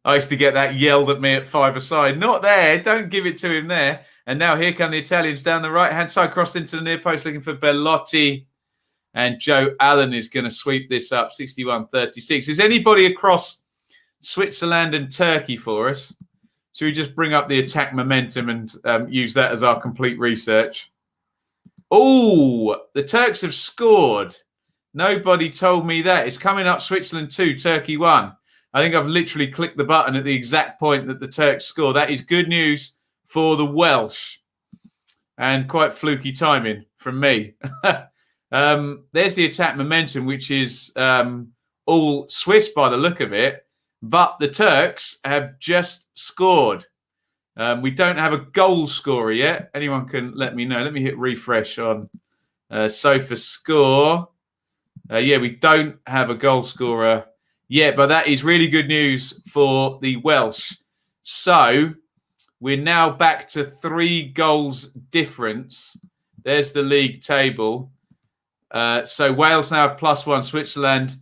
I used to get that yelled at me at 5-a-side. Not there. Don't give it to him there. And now here come the Italians down the right-hand side, crossed into the near post, looking for Bellotti. And Joe Allen is going to sweep this up, 61-36. Is anybody across Switzerland and Turkey for us? Should we just bring up the attack momentum and use that as our complete research? Oh, the Turks have scored. Nobody told me that. It's coming up Switzerland 2, Turkey 1. I think I've literally clicked the button at the exact point that the Turks score. That is good news for the Welsh. And quite fluky timing from me. There's the attack momentum, which is all Swiss by the look of it. But the Turks have just scored. We don't have a goal scorer yet. Anyone can let me know. Let me hit refresh on Sofa score. Yeah, we don't have a goal scorer yet, but that is really good news for the Welsh. So we're now back to 3 goals difference. There's the league table. So Wales now have +1, Switzerland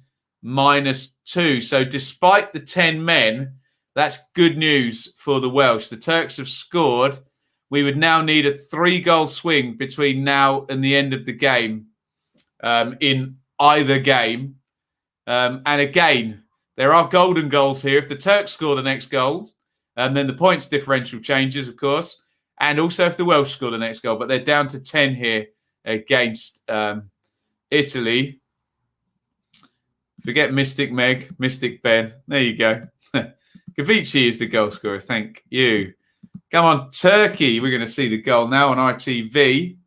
-2. So despite the 10 men, that's good news for the Welsh. The Turks have scored. We would now need a 3-goal swing between now and the end of the game in either game. And again, there are golden goals here. If the Turks score the next goal, then the points differential changes, of course. And also if the Welsh score the next goal. But they're down to 10 here against Italy. Forget Mystic Meg, Mystic Ben. There you go. Kavici is the goal scorer. Thank you. Come on, Turkey. We're going to see the goal now on ITV.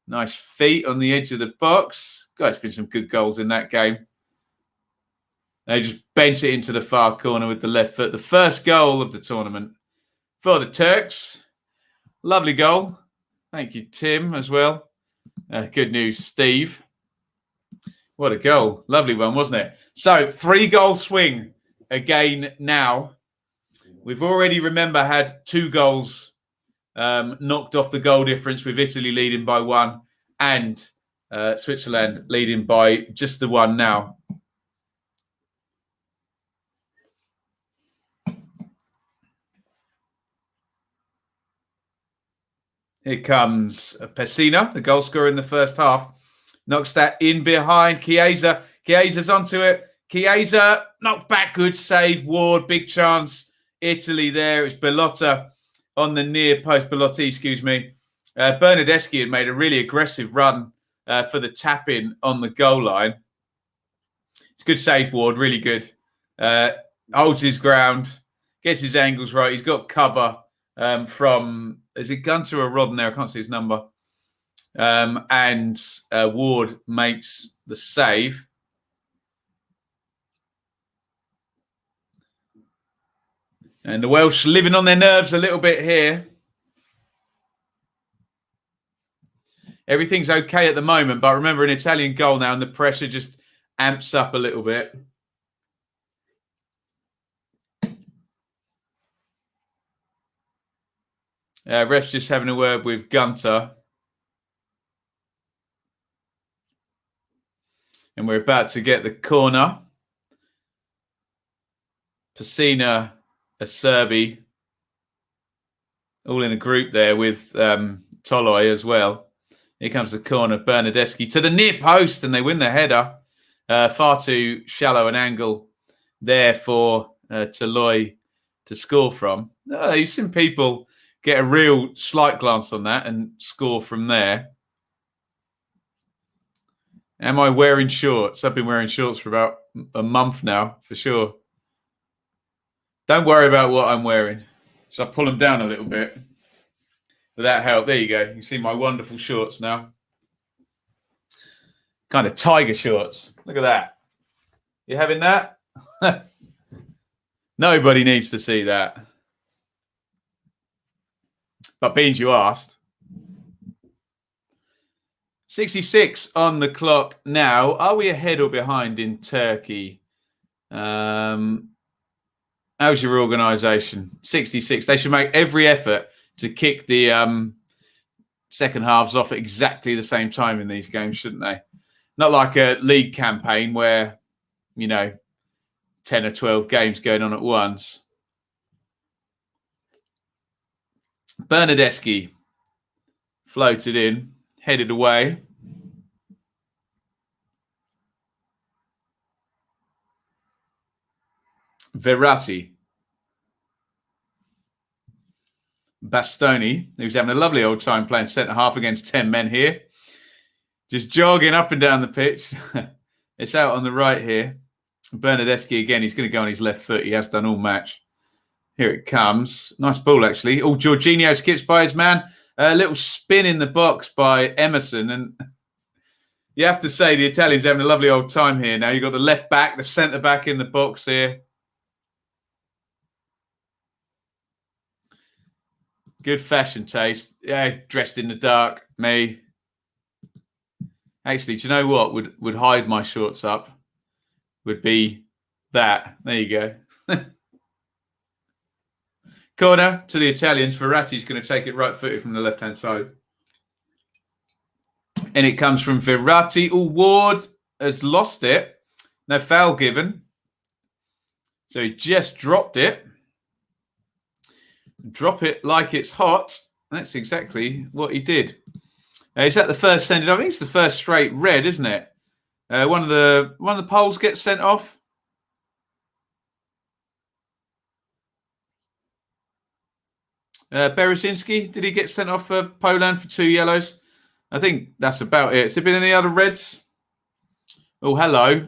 Nice feet on the edge of the box. God, it's been some good goals in that game. They just bent it into the far corner with the left foot. The first goal of the tournament for the Turks. Lovely goal. Thank you, Tim, as well. Good news, Steve. What a goal. Lovely one, wasn't it? So, 3-goal swing again now. We've already, remember, had 2 goals knocked off the goal difference, with Italy leading by 1 and Switzerland leading by just the 1 now. Here comes Pessina, the goal scorer in the first half. Knocks that in behind Chiesa. Chiesa's onto it. Chiesa knocked back. Good save. Ward, big chance. Italy there. It's Bellotta on the near post. Bellotti, excuse me. Bernardeschi had made a really aggressive run for the tap-in on the goal line. It's a good save, Ward. Really good. Holds his ground. Gets his angles right. He's got cover from... Is it Gunter or Rodden there? I can't see his number. And Ward makes the save. And the Welsh living on their nerves a little bit here. Everything's okay at the moment, but remember, an Italian goal now and the pressure just amps up a little bit. Ref's just having a word with Gunter. And we're about to get the corner. Pessina, Acerbi, all in a group there with Toloi as well. Here comes the corner. Bernardeschi to the near post, and they win the header. Far too shallow an angle there for Toloi to score from. You've seen people get a real slight glance on that and score from there. Am I wearing shorts? I've been wearing shorts for about a month now, for sure. Don't worry about what I'm wearing. So I pull them down a little bit. With that help, there you go. You can see my wonderful shorts now. Kind of tiger shorts. Look at that. You having that? Nobody needs to see that. But being you asked. 66 on the clock now. Are we ahead or behind in Turkey? How's your organisation? 66. They should make every effort to kick the second halves off at exactly the same time in these games, shouldn't they? Not like a league campaign where, 10 or 12 games going on at once. Bernardeschi floated in, headed away. Verratti. Bastoni, who's having a lovely old time playing centre-half against 10 men here. Just jogging up and down the pitch. It's out on the right here. Bernardeschi again, he's going to go on his left foot. He has done all match. Here it comes. Nice ball, actually. Oh, Jorginho skips by his man. A little spin in the box by Emerson. And you have to say the Italians having a lovely old time here now. You've got the left back, the centre back in the box here. Good fashion taste. Yeah, dressed in the dark. Me. Actually, do you know what would hide my shorts up? Would be that. There you go. Corner to the Italians. Verratti's going to take it right-footed from the left-hand side. And it comes from Verratti. Oh, Ward has lost it. No foul given. So he just dropped it. Drop it like it's hot. That's exactly what he did. Is that the first sending off? I think it's the first straight red, isn't it? One of the Poles gets sent off. Berezinski, did he get sent off for Poland for 2 yellows? I think that's about it. Has there been any other reds? Oh, hello.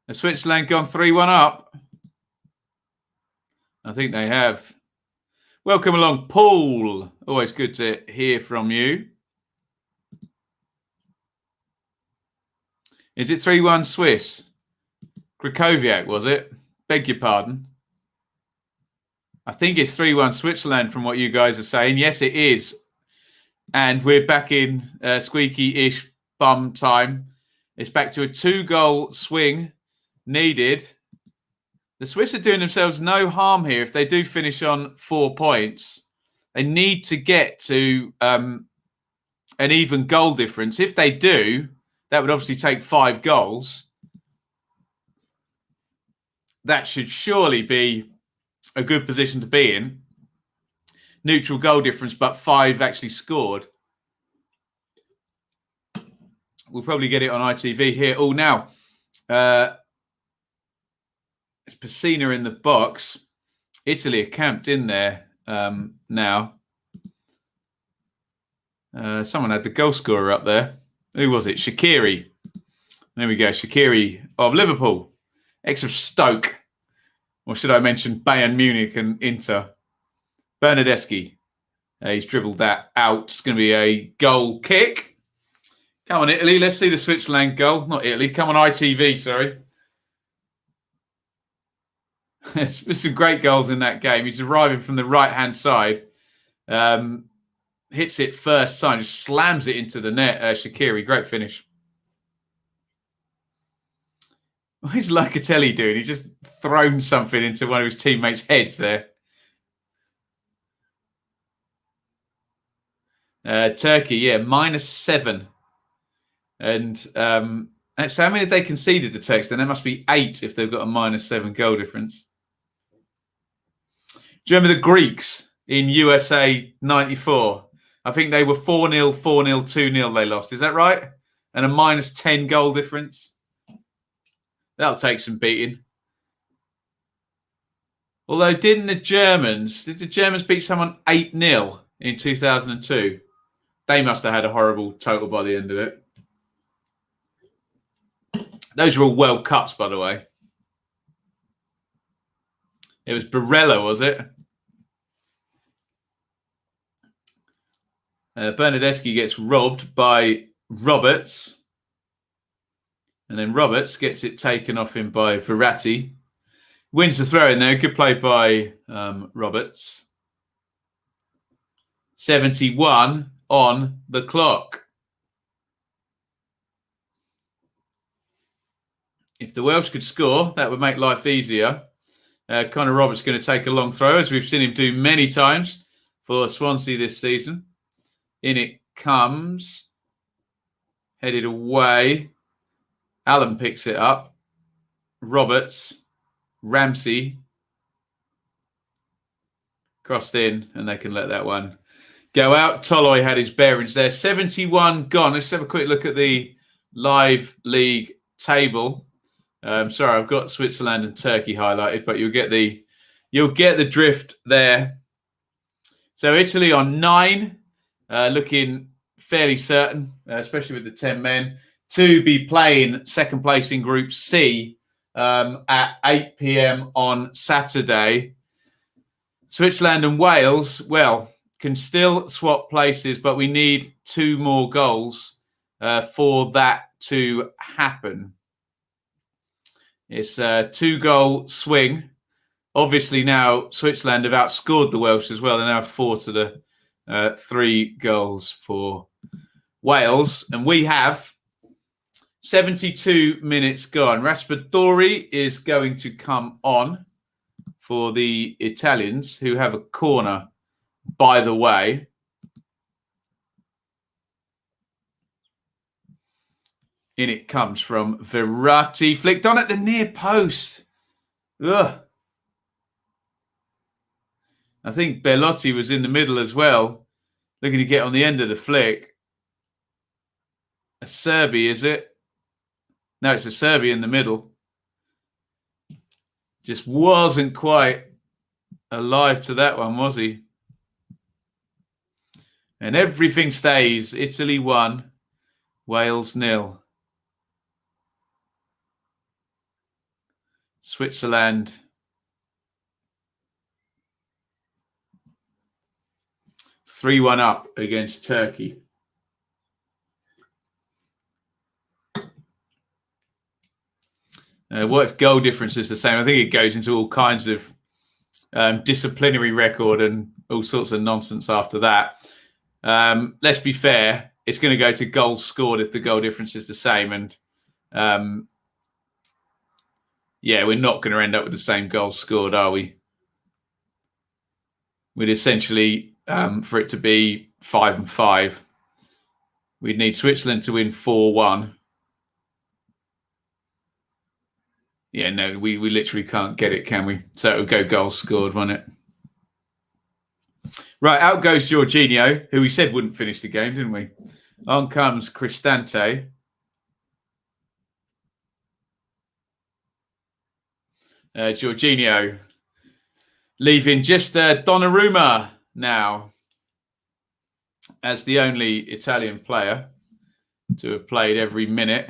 Has Switzerland gone 3-1 up? I think they have. Welcome along, Paul. Always good to hear from you. Is it 3-1 Swiss? Krakowiak, was it? Beg your pardon. I think it's 3-1 Switzerland from what you guys are saying. Yes, it is. And we're back in squeaky-ish bum time. It's back to a 2-goal swing needed. The Swiss are doing themselves no harm here if they do finish on 4 points. They need to get to an even goal difference. If they do, that would obviously take 5 goals. That should surely be a good position to be in. Neutral goal difference, but 5 actually scored. We'll probably get it on ITV here. Oh, now it's Pacina in the box. Italy are camped in there now. Someone had the goal scorer up there. Who was it? Shaqiri. There we go. Shaqiri of Liverpool. Ex of Stoke. Or should I mention Bayern Munich and Inter? Bernardeschi. He's dribbled that out. It's going to be a goal kick. Come on, Italy. Let's see the Switzerland goal. Not Italy. Come on, ITV, sorry. There's some great goals in that game. He's arriving from the right-hand side. Hits it first time. Just slams it into the net. Shaqiri, great finish. What is Locatelli doing? He just thrown something into one of his teammates' heads there. Turkey, yeah, -7. And so how many have they conceded, the Turks? Then there must be 8 if they've got a -7 goal difference. Do you remember the Greeks in USA 94? I think they were 4-0, 4-0, 2-0 they lost. Is that right? And a -10 goal difference. That'll take some beating. Although, did the Germans beat someone 8-0 in 2002? They must have had a horrible total by the end of it. Those were all World Cups, by the way. It was Barella, was it? Bernardeschi gets robbed by Roberts. And then Roberts gets it taken off him by Verratti. Wins the throw in there. Good play by Roberts. 71 on the clock. If the Welsh could score, that would make life easier. Connor Roberts going to take a long throw, as we've seen him do many times for Swansea this season. In it comes. Headed away. Allen picks it up. Roberts. Ramsey. Crossed in, and they can let that one go out. Toloi had his bearings there. 71 gone. Let's have a quick look at the live league table. Sorry, I've got Switzerland and Turkey highlighted, but you'll get the drift there. So Italy on 9, looking fairly certain, especially with the 10 men, to be playing second place in Group C at 8 p.m. on Saturday. Switzerland and Wales, well, can still swap places, but we need 2 more goals for that to happen. It's a 2-goal swing. Obviously now Switzerland have outscored the Welsh as well. They're now 4 to the 3 goals for Wales. And we have 72 minutes gone. Raspadori is going to come on for the Italians, who have a corner, by the way. In it comes from Verratti. Flicked on at the near post. Ugh. I think Bellotti was in the middle as well, looking to get on the end of the flick. A Serbi, is it? No, it's a Serbi in the middle. Just wasn't quite alive to that one, was he? And everything stays. Italy 1, Wales 0. Switzerland 3-1 up against Turkey. What if goal difference is the same? I think it goes into all kinds of disciplinary record and all sorts of nonsense after that. Let's be fair. It's going to go to goals scored if the goal difference is the same. And we're not going to end up with the same goals scored, are we? We'd essentially, for it to be 5-5, we'd need Switzerland to win 4-1. Yeah, no, we literally can't get it, can we? So it'll go goals scored, won't it? Right, out goes Jorginho, who we said wouldn't finish the game, didn't we? On comes Cristante. Jorginho leaving just Donnarumma now as the only Italian player to have played every minute.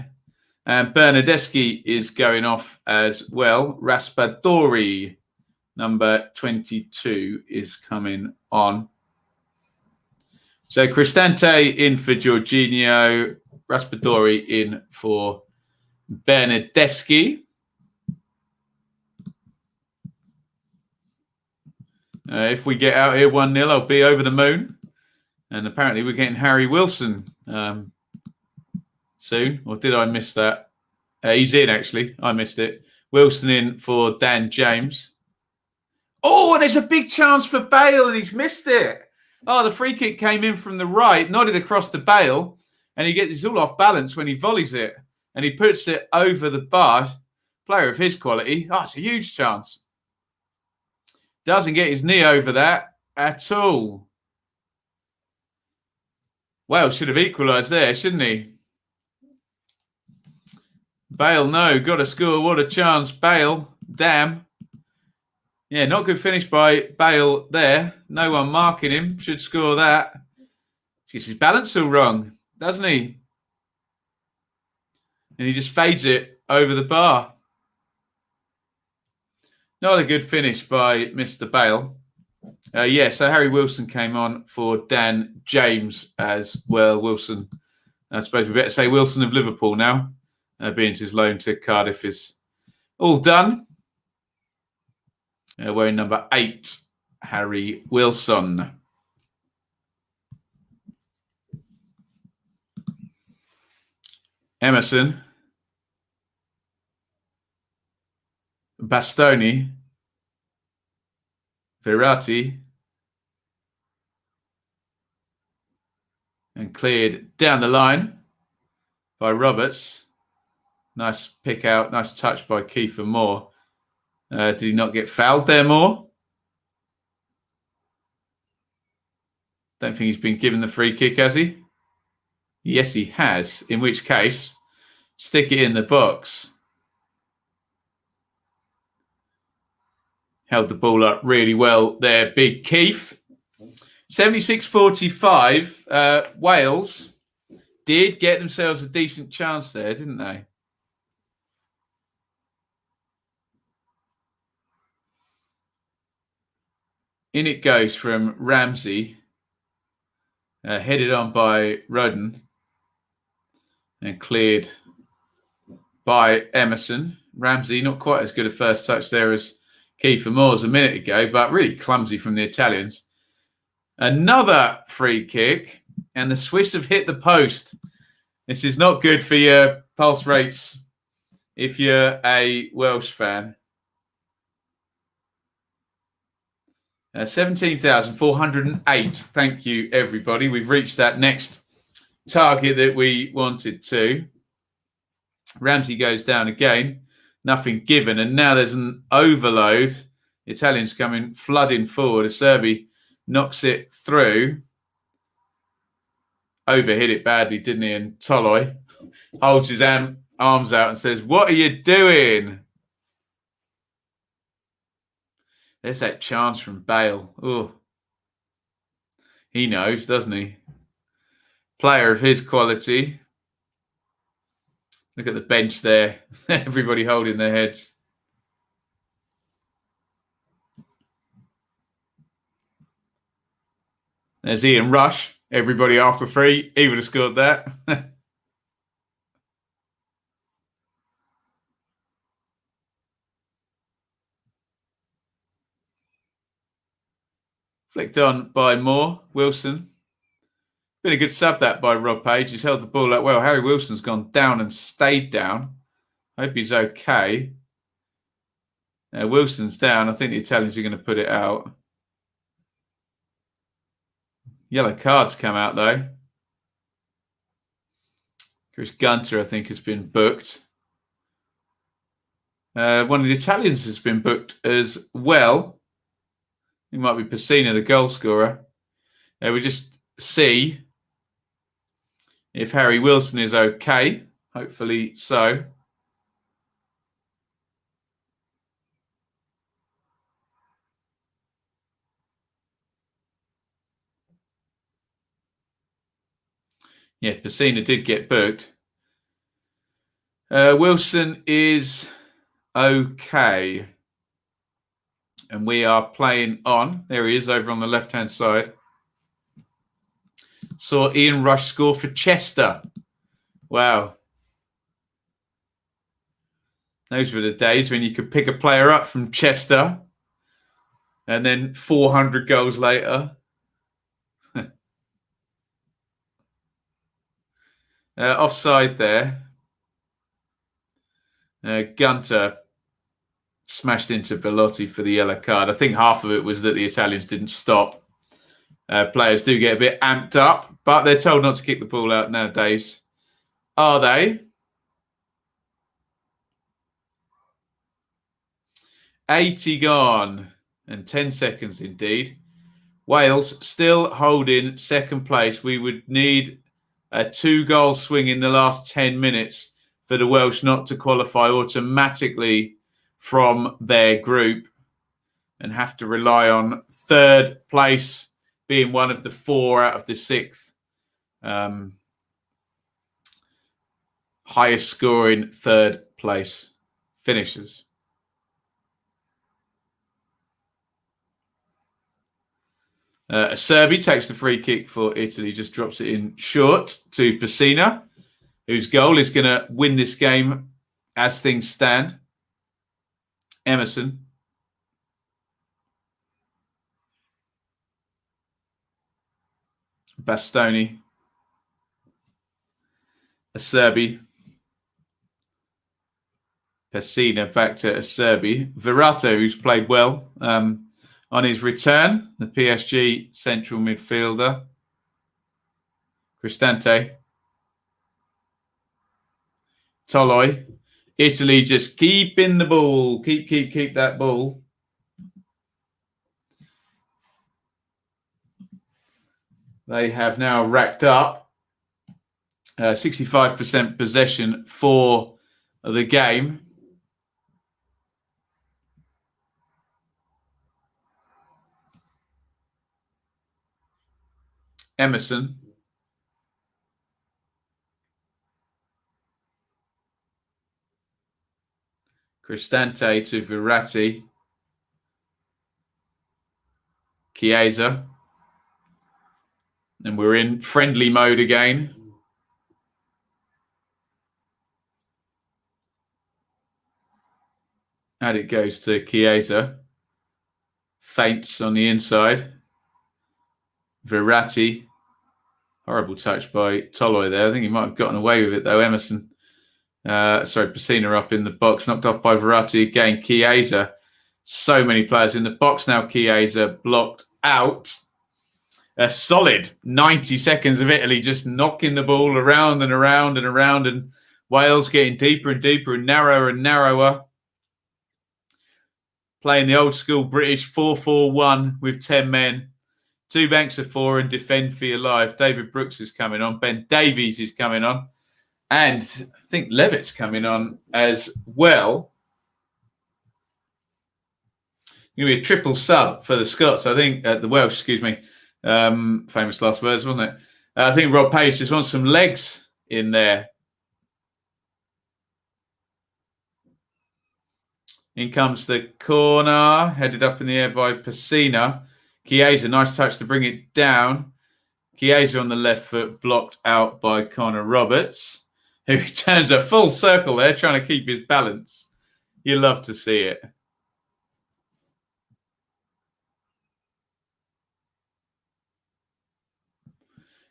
And Bernardeschi is going off as well. Raspadori, number 22, is coming on. So Cristante in for Jorginho, Raspadori in for Bernardeschi. If we get out here 1-0, I'll be over the moon. And apparently we're getting Harry Wilson soon. Or did I miss that? He's in, actually. I missed it. Wilson in for Dan James. Oh, and there's a big chance for Bale, and he's missed it. Oh, the free kick came in from the right, nodded across to Bale, and he's all off balance when he volleys it. And he puts it over the bar. Player of his quality. Oh, it's a huge chance. Doesn't get his knee over that at all. Well, should have equalised there, shouldn't he? Bale, no. Got to score. What a chance. Bale, damn. Yeah, not good finish by Bale there. No one marking him. Should score that. Gets his balance all wrong, doesn't he? And he just fades it over the bar. Not a good finish by Mr. Bale. So Harry Wilson came on for Dan James as well. Wilson, I suppose we better say Wilson of Liverpool now, being his loan to Cardiff is all done. Wearing number 8, Harry Wilson. Emerson. Bastoni, Verratti, and cleared down the line by Roberts. Nice pick out, nice touch by Kiefer Moore. Did he not get fouled there, Moore? Don't think he's been given the free kick, has he? Yes, he has, in which case, stick it in the box. Held the ball up really well there, Big Keith. 76-45. Wales did get themselves a decent chance there, didn't they? In it goes from Ramsey. Headed on by Rodden. And cleared by Emerson. Ramsey, not quite as good a first touch there as Kiefer Moore's a minute ago, but really clumsy from the Italians. Another free kick, and the Swiss have hit the post. This is not good for your pulse rates if you're a Welsh fan. 17,408. Thank you, everybody. We've reached that next target that we wanted to. Ramsey goes down again. Nothing given, and now there's an overload. The Italians coming flooding forward. Acerbi knocks it through. Overhit it badly, didn't he? And Toloi holds his arms out and says, "What are you doing?" There's that chance from Bale. Oh, he knows, doesn't he? Player of his quality. Look at the bench there. Everybody holding their heads. There's Ian Rush. Everybody after 3. He would have scored that. Flicked on by Moore. Wilson. Been a good sub that by Rob Page. He's held the ball up well. Harry Wilson's gone down and stayed down. Hope he's okay. Wilson's down. I think the Italians are going to put it out. Yellow cards come out, though. Chris Gunter, I think, has been booked. One of the Italians has been booked as well. It might be Pacina, the goal scorer. We'll just see if Harry Wilson is okay. Hopefully so. Yeah, Pacina did get booked. Wilson is okay. And we are playing on. There he is over on the left-hand side. Saw Iain Rush score for Chester. Wow. Those were the days when you could pick a player up from Chester and then 400 goals later. Offside there. Gunter smashed into Bellotti for the yellow card. I think half of it was that the Italians didn't stop. Players do get a bit amped up, but they're told not to kick the ball out nowadays. Are they? 80 gone and 10 seconds indeed. Wales still holding second place. We would need a 2-goal swing in the last 10 minutes for the Welsh not to qualify automatically from their group and have to rely on third place being one of the 4 out of the 6th highest scoring third place finishers. Acerbi takes the free kick for Italy, just drops it in short to Pacina, whose goal is going to win this game as things stand. Emerson. Bastoni. Acerbi. Pacina back to Acerbi. Verratto, who's played well on his return, the PSG central midfielder. Cristante. Toloi. Italy just keeping the ball. Keep that ball. They have now racked up 65% possession for the game. Emerson. Cristante to Verratti. Chiesa. And we're in friendly mode again. And it goes to Chiesa. Feints on the inside. Verratti. Horrible touch by Toloi there. I think he might have gotten away with it though. Emerson. Pacina up in the box. Knocked off by Verratti again. Chiesa. So many players in the box now. Chiesa blocked out. A solid 90 seconds of Italy just knocking the ball around and around and around, and Wales getting deeper and deeper and narrower. Playing the old school British 4-4-1 with 10 men. 2 banks of 4 and defend for your life. David Brooks is coming on. Ben Davies is coming on. And I think Levitt's coming on as well. Going to be a triple sub for the Scots, I think, the Welsh, excuse me. Famous last words, wasn't it? I think Rob Page just wants some legs in there. In comes the corner, headed up in the air by Pacina. Chiesa, nice touch to bring it down. Chiesa on the left foot, blocked out by Connor Roberts, who turns a full circle there, trying to keep his balance. You love to see it.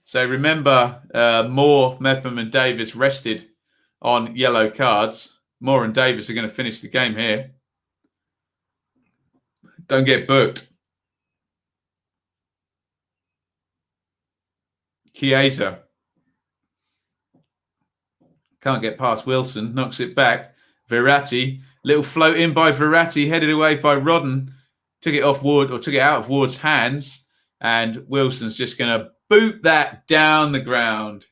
So remember, Moore, Mepham and Davis rested on yellow cards. Moore and Davis are going to finish the game here. Don't get booked. Chiesa. Can't get past Wilson. Knocks it back. Verratti. Little float in by Verratti. Headed away by Rodden. Took it off Ward, or took it out of Ward's hands. And Wilson's just going to boot that down the ground.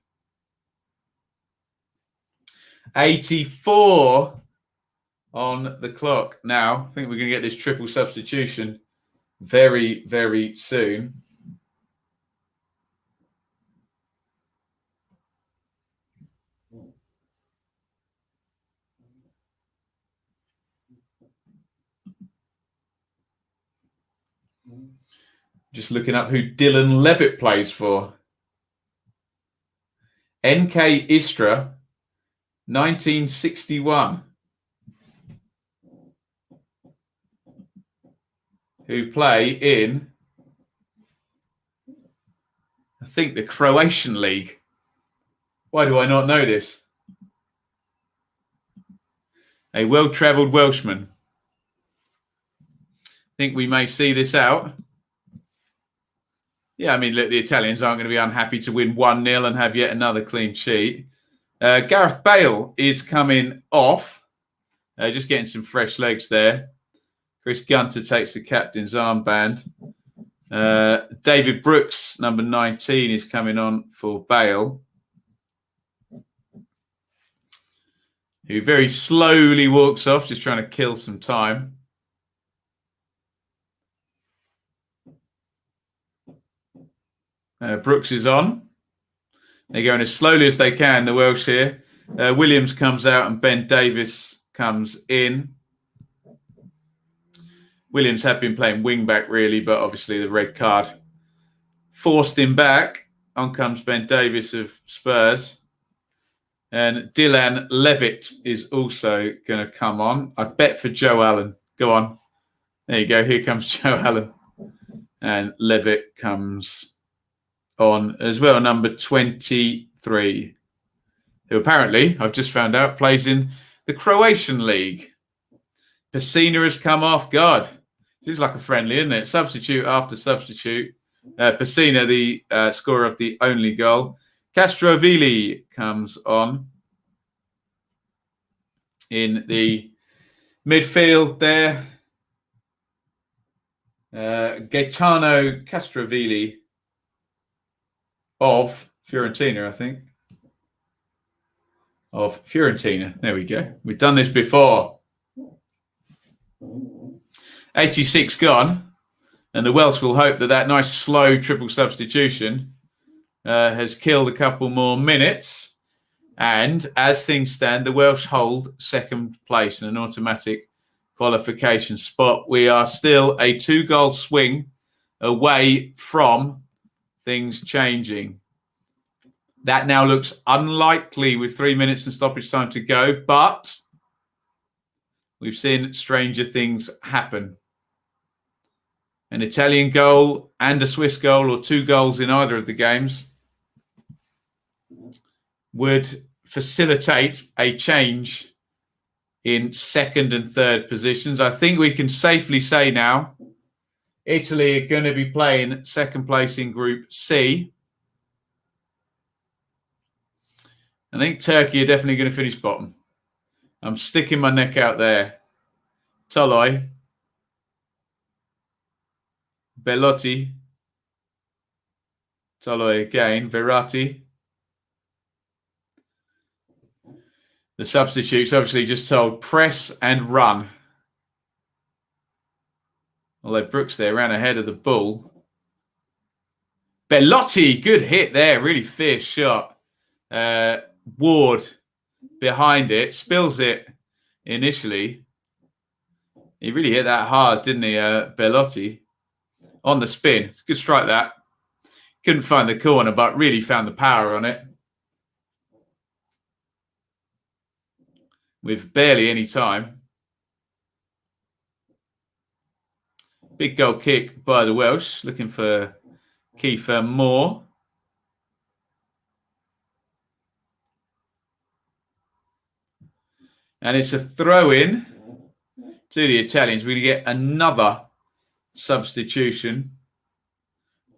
84 on the clock. Now, I think we're going to get this triple substitution very, very soon. Just looking up who Dylan Levitt plays for. NK Istra, 1961. Who play in, I think, the Croatian League. Why do I not know this? A well-travelled Welshman. I think we may see this out. Yeah, I mean, look, the Italians aren't going to be unhappy to win 1-0 and have yet another clean sheet. Gareth Bale is coming off. Just getting some fresh legs there. Chris Gunter takes the captain's armband. David Brooks, number 19, is coming on for Bale, who very slowly walks off, just trying to kill some time. Brooks is on. They're going as slowly as they can, the Welsh here. Williams comes out and Ben Davis comes in. Williams had been playing wing-back, really, but obviously the red card forced him back. On comes Ben Davis of Spurs. And Dylan Levitt is also going to come on. I bet for Joe Allen. Go on. There you go. Here comes Joe Allen. And Levitt comes on as well, number 23, who apparently, I've just found out, plays in the Croatian League. Pacina has come off. God, this is like a friendly, isn't it? Substitute after substitute. Pacina, the scorer of the only goal. Castrovilli comes on in the midfield there. Gaetano Castrovilli of Fiorentina, I think. Of Fiorentina. There we go. We've done this before. 86 gone. And the Welsh will hope that that nice slow triple substitution has killed a couple more minutes. And as things stand, the Welsh hold second place in an automatic qualification spot. We are still a 2-goal swing away from things changing. That now looks unlikely with 3 minutes and stoppage time to go, but we've seen stranger things happen. An Italian goal and a Swiss goal, or 2 goals in either of the games, would facilitate a change in second and third positions. I think we can safely say now Italy are going to be playing second place in Group C. I think Turkey are definitely going to finish bottom. I'm sticking my neck out there. Toloi. Bellotti. Toloi again. Verratti. The substitutes obviously just told press and run. Although Brooks there ran ahead of the ball. Bellotti, good hit there. Really fierce shot. Ward behind it. Spills it initially. He really hit that hard, didn't he, Bellotti? On the spin. It's a good strike, that. Couldn't find the corner, but really found the power on it. With barely any time. Big goal kick by the Welsh. Looking for Kiefer Moore. And it's a throw-in to the Italians. We're going to get another substitution.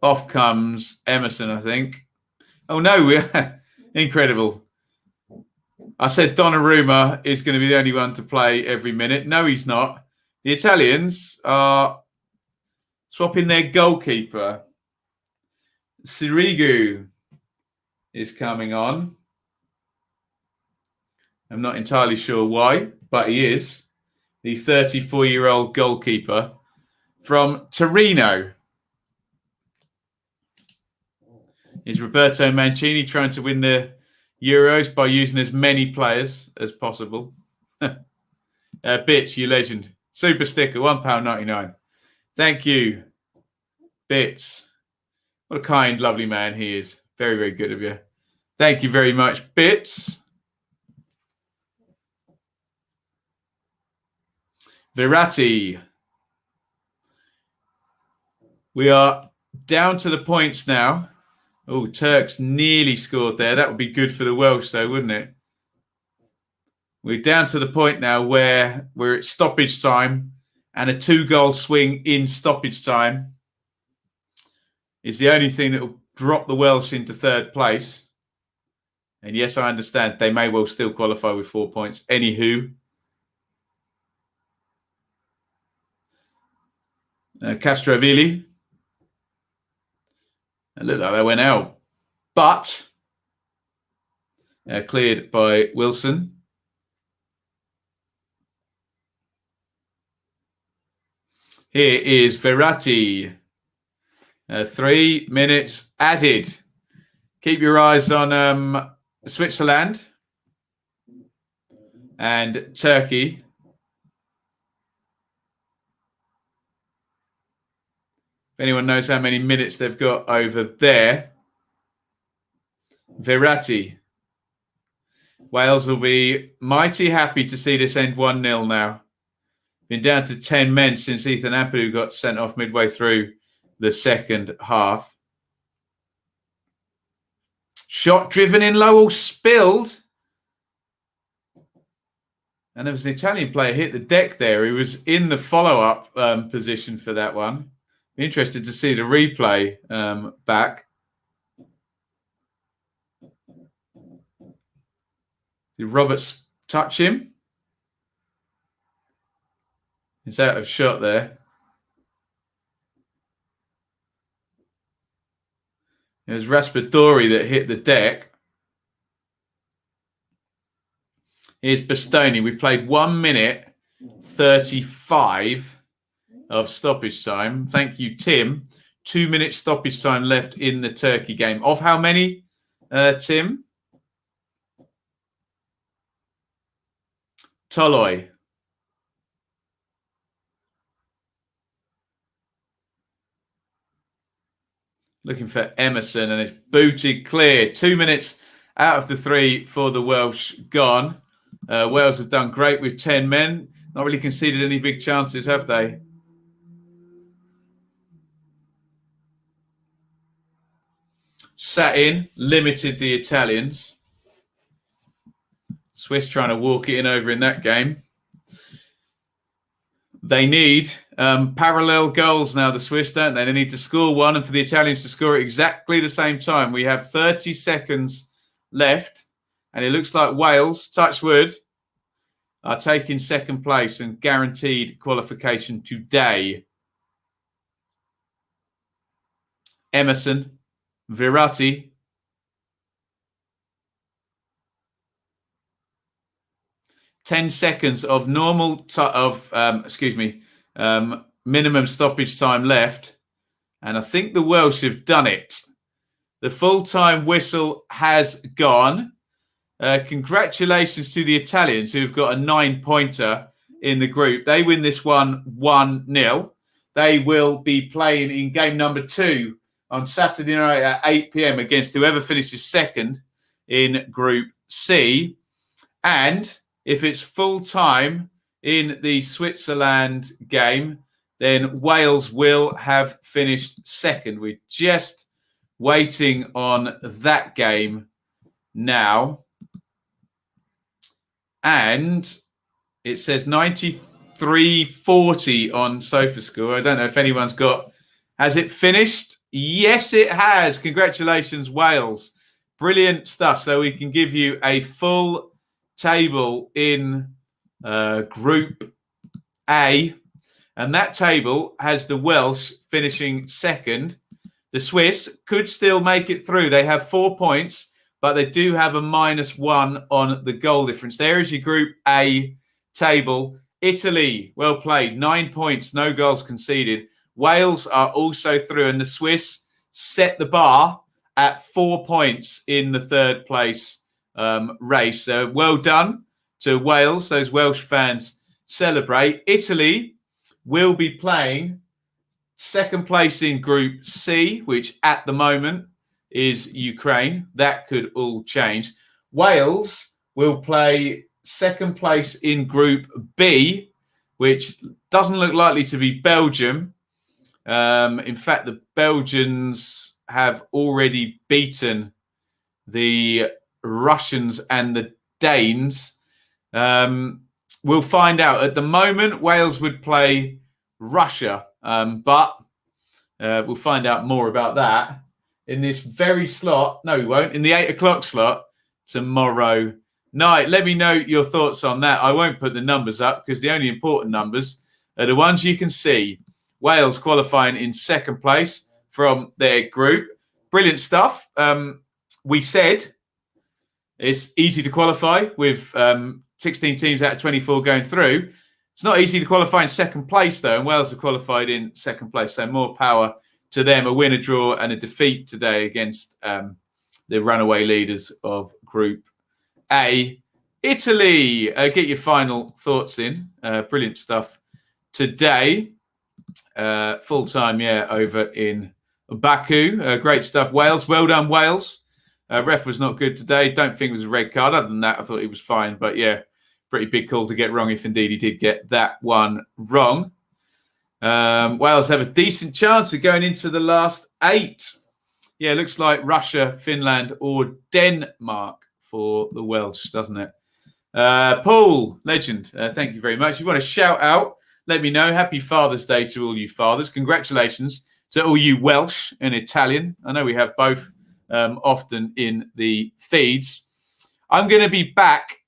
Off comes Emerson, I think. Oh, no, we're incredible. I said Donnarumma is going to be the only one to play every minute. No, he's not. The Italians are swapping their goalkeeper. Sirigu is coming on. I'm not entirely sure why, but he is. The 34-year-old goalkeeper from Torino. Is Roberto Mancini trying to win the Euros by using as many players as possible? Bits, you legend. Super sticker, £1.99. Thank you, Bits. What a kind, lovely man he is. Very, very good of you. Thank you very much, Bits. Verratti. We are down to the points now. Oh, Turks nearly scored there. That would be good for the Welsh, though, wouldn't it? We're down to the point now where we're at stoppage time, and a 2-goal swing in stoppage time is the only thing that will drop the Welsh into third place. And yes, I understand they may well still qualify with 4 points. Anywho, Castrovilli. It looked like they went out, but cleared by Wilson. Here is Verratti. 3 minutes added. Keep your eyes on Switzerland and Turkey. If anyone knows how many minutes they've got over there. Verratti. Wales will be mighty happy to see this end 1-0 now. Been down to 10 men since Ethan Ampadu got sent off midway through the second half. Shot driven in low, all spilled. And there was an Italian player hit the deck there. He was in the follow-up position for that one. Be interested to see the replay back. Did Roberts touch him? He's out of shot there. It was Raspadori that hit the deck. Here's Bastoni. We've played 1 minute 35 of stoppage time. Thank you, Tim. 2 minutes stoppage time left in the Turkey game. Of how many, Tim? Toloi. Looking for Emerson, and it's booted clear. 2 minutes out of the 3 for the Welsh gone. Wales have done great with 10 men. Not really conceded any big chances, have they? Sat in, limited the Italians. Swiss trying to walk it in over in that game. They need parallel goals now, the Swiss, don't they? They need to score one, and for the Italians to score at exactly the same time. We have 30 seconds left, and it looks like Wales, touch wood, are taking second place and guaranteed qualification today. Emerson, Verratti, ten seconds of minimum stoppage time left, and I think the Welsh have done it. The full-time whistle has gone. Congratulations to the Italians, who've got a 9-pointer in the group. They win this one 1-0. They will be playing in game number 2 on Saturday night at 8 p.m. against whoever finishes second in Group C. And if it's full-time in the Switzerland game, then Wales will have finished second. We're just waiting on that game now. And It says 93-40 on SofaScore. I don't know if anyone's got... Has it finished? Yes, it has. Congratulations, Wales. Brilliant stuff. So we can give you a full table in Group A. And that table has the Welsh finishing second. The Swiss could still make it through. They have 4 points, but they do have a -1 on the goal difference. There is your Group A table. Italy, well played. 9 points, no goals conceded. Wales are also through, and the Swiss set the bar at 4 points in the third place race. So well done to Wales. Those Welsh fans celebrate. Italy will be playing second place in Group C, which at the moment is Ukraine. That could all change. Wales will play second place in Group B, which doesn't look likely to be Belgium. In fact, the Belgians have already beaten the Russians and the Danes. We'll find out. At the moment, Wales would play Russia, but we'll find out more about that in this very slot. No, we won't. In the 8 o'clock slot tomorrow night. Let me know your thoughts on that. I won't put the numbers up because the only important numbers are the ones you can see. Wales qualifying in second place from their group. Brilliant stuff. We said it's easy to qualify with 16 teams out of 24 going through. It's not easy to qualify in second place, though, and Wales have qualified in second place, so more power to them. A win, a draw, and a defeat today against the runaway leaders of Group A. Italy, get your final thoughts in. Brilliant stuff today. Full time, over in Baku. Great stuff. Wales, well done, Wales. Ref was not good today. Don't think it was a red card. Other than that, I thought he was fine. But pretty big call to get wrong if indeed he did get that one wrong. Wales have a decent chance of going into the last 8. Looks like Russia, Finland, or Denmark for the Welsh, doesn't it? Paul, legend, thank you very much. If you want to shout out, let me know. Happy Father's Day to all you fathers. Congratulations to all you Welsh and Italian. I know we have both often in the feeds. I'm going to be back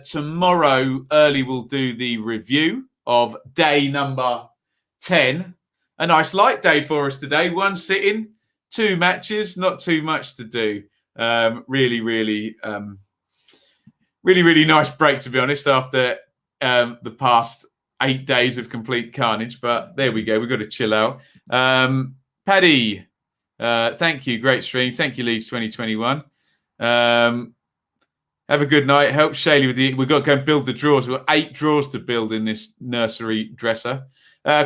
tomorrow early. We'll do the review of day number 10. A nice light day for us today. 1 sitting, 2 matches, not too much to do. Really nice break, to be honest, after the past 8 days of complete carnage. But there we go. We've got to chill out. Paddy, thank you. Great stream. Thank you, Leeds 2021. Have a good night. Help Shaylee with we've got to go and build the drawers. We've got 8 drawers to build in this nursery dresser.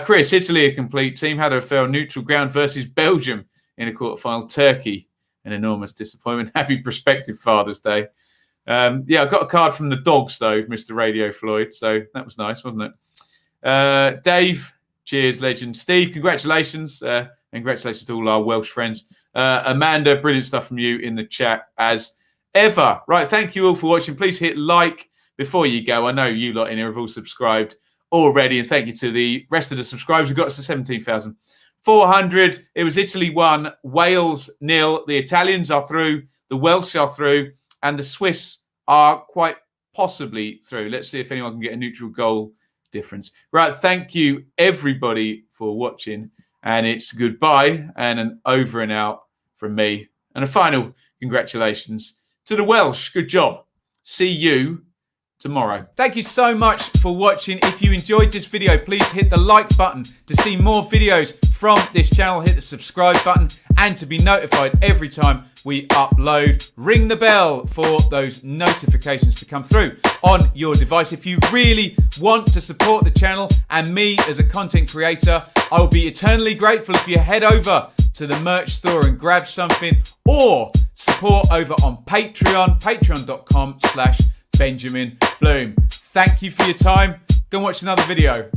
Chris, Italy, a complete team. How they fell neutral ground versus Belgium in a quarterfinal. Turkey, an enormous disappointment. Happy prospective Father's Day. I got a card from the dogs, though, Mr. Radio Floyd. So that was nice, wasn't it? Dave, cheers, legend. Steve, congratulations. And congratulations to all our Welsh friends. Amanda, brilliant stuff from you in the chat as ever. Right, thank you all for watching. Please hit like before you go. I know you lot in here have all subscribed already, and thank you to the rest of the subscribers who got us to 17,400. It was Italy 1, Wales 0. The Italians are through, the Welsh are through, and the Swiss are quite possibly through. Let's see if anyone can get a neutral goal difference. Right, thank you everybody for watching, and it's goodbye and an over and out from me, and a final congratulations to the Welsh. Good job. See you tomorrow. Thank you so much for watching. If you enjoyed this video, please hit the like button to see more videos from this channel. Hit the subscribe button and to be notified every time we upload. Ring the bell for those notifications to come through on your device. If you really want to support the channel and me as a content creator, I will be eternally grateful if you head over to the merch store and grab something, or support over on Patreon, patreon.com/Benjamin Bloom. Thank you for your time. Go and watch another video.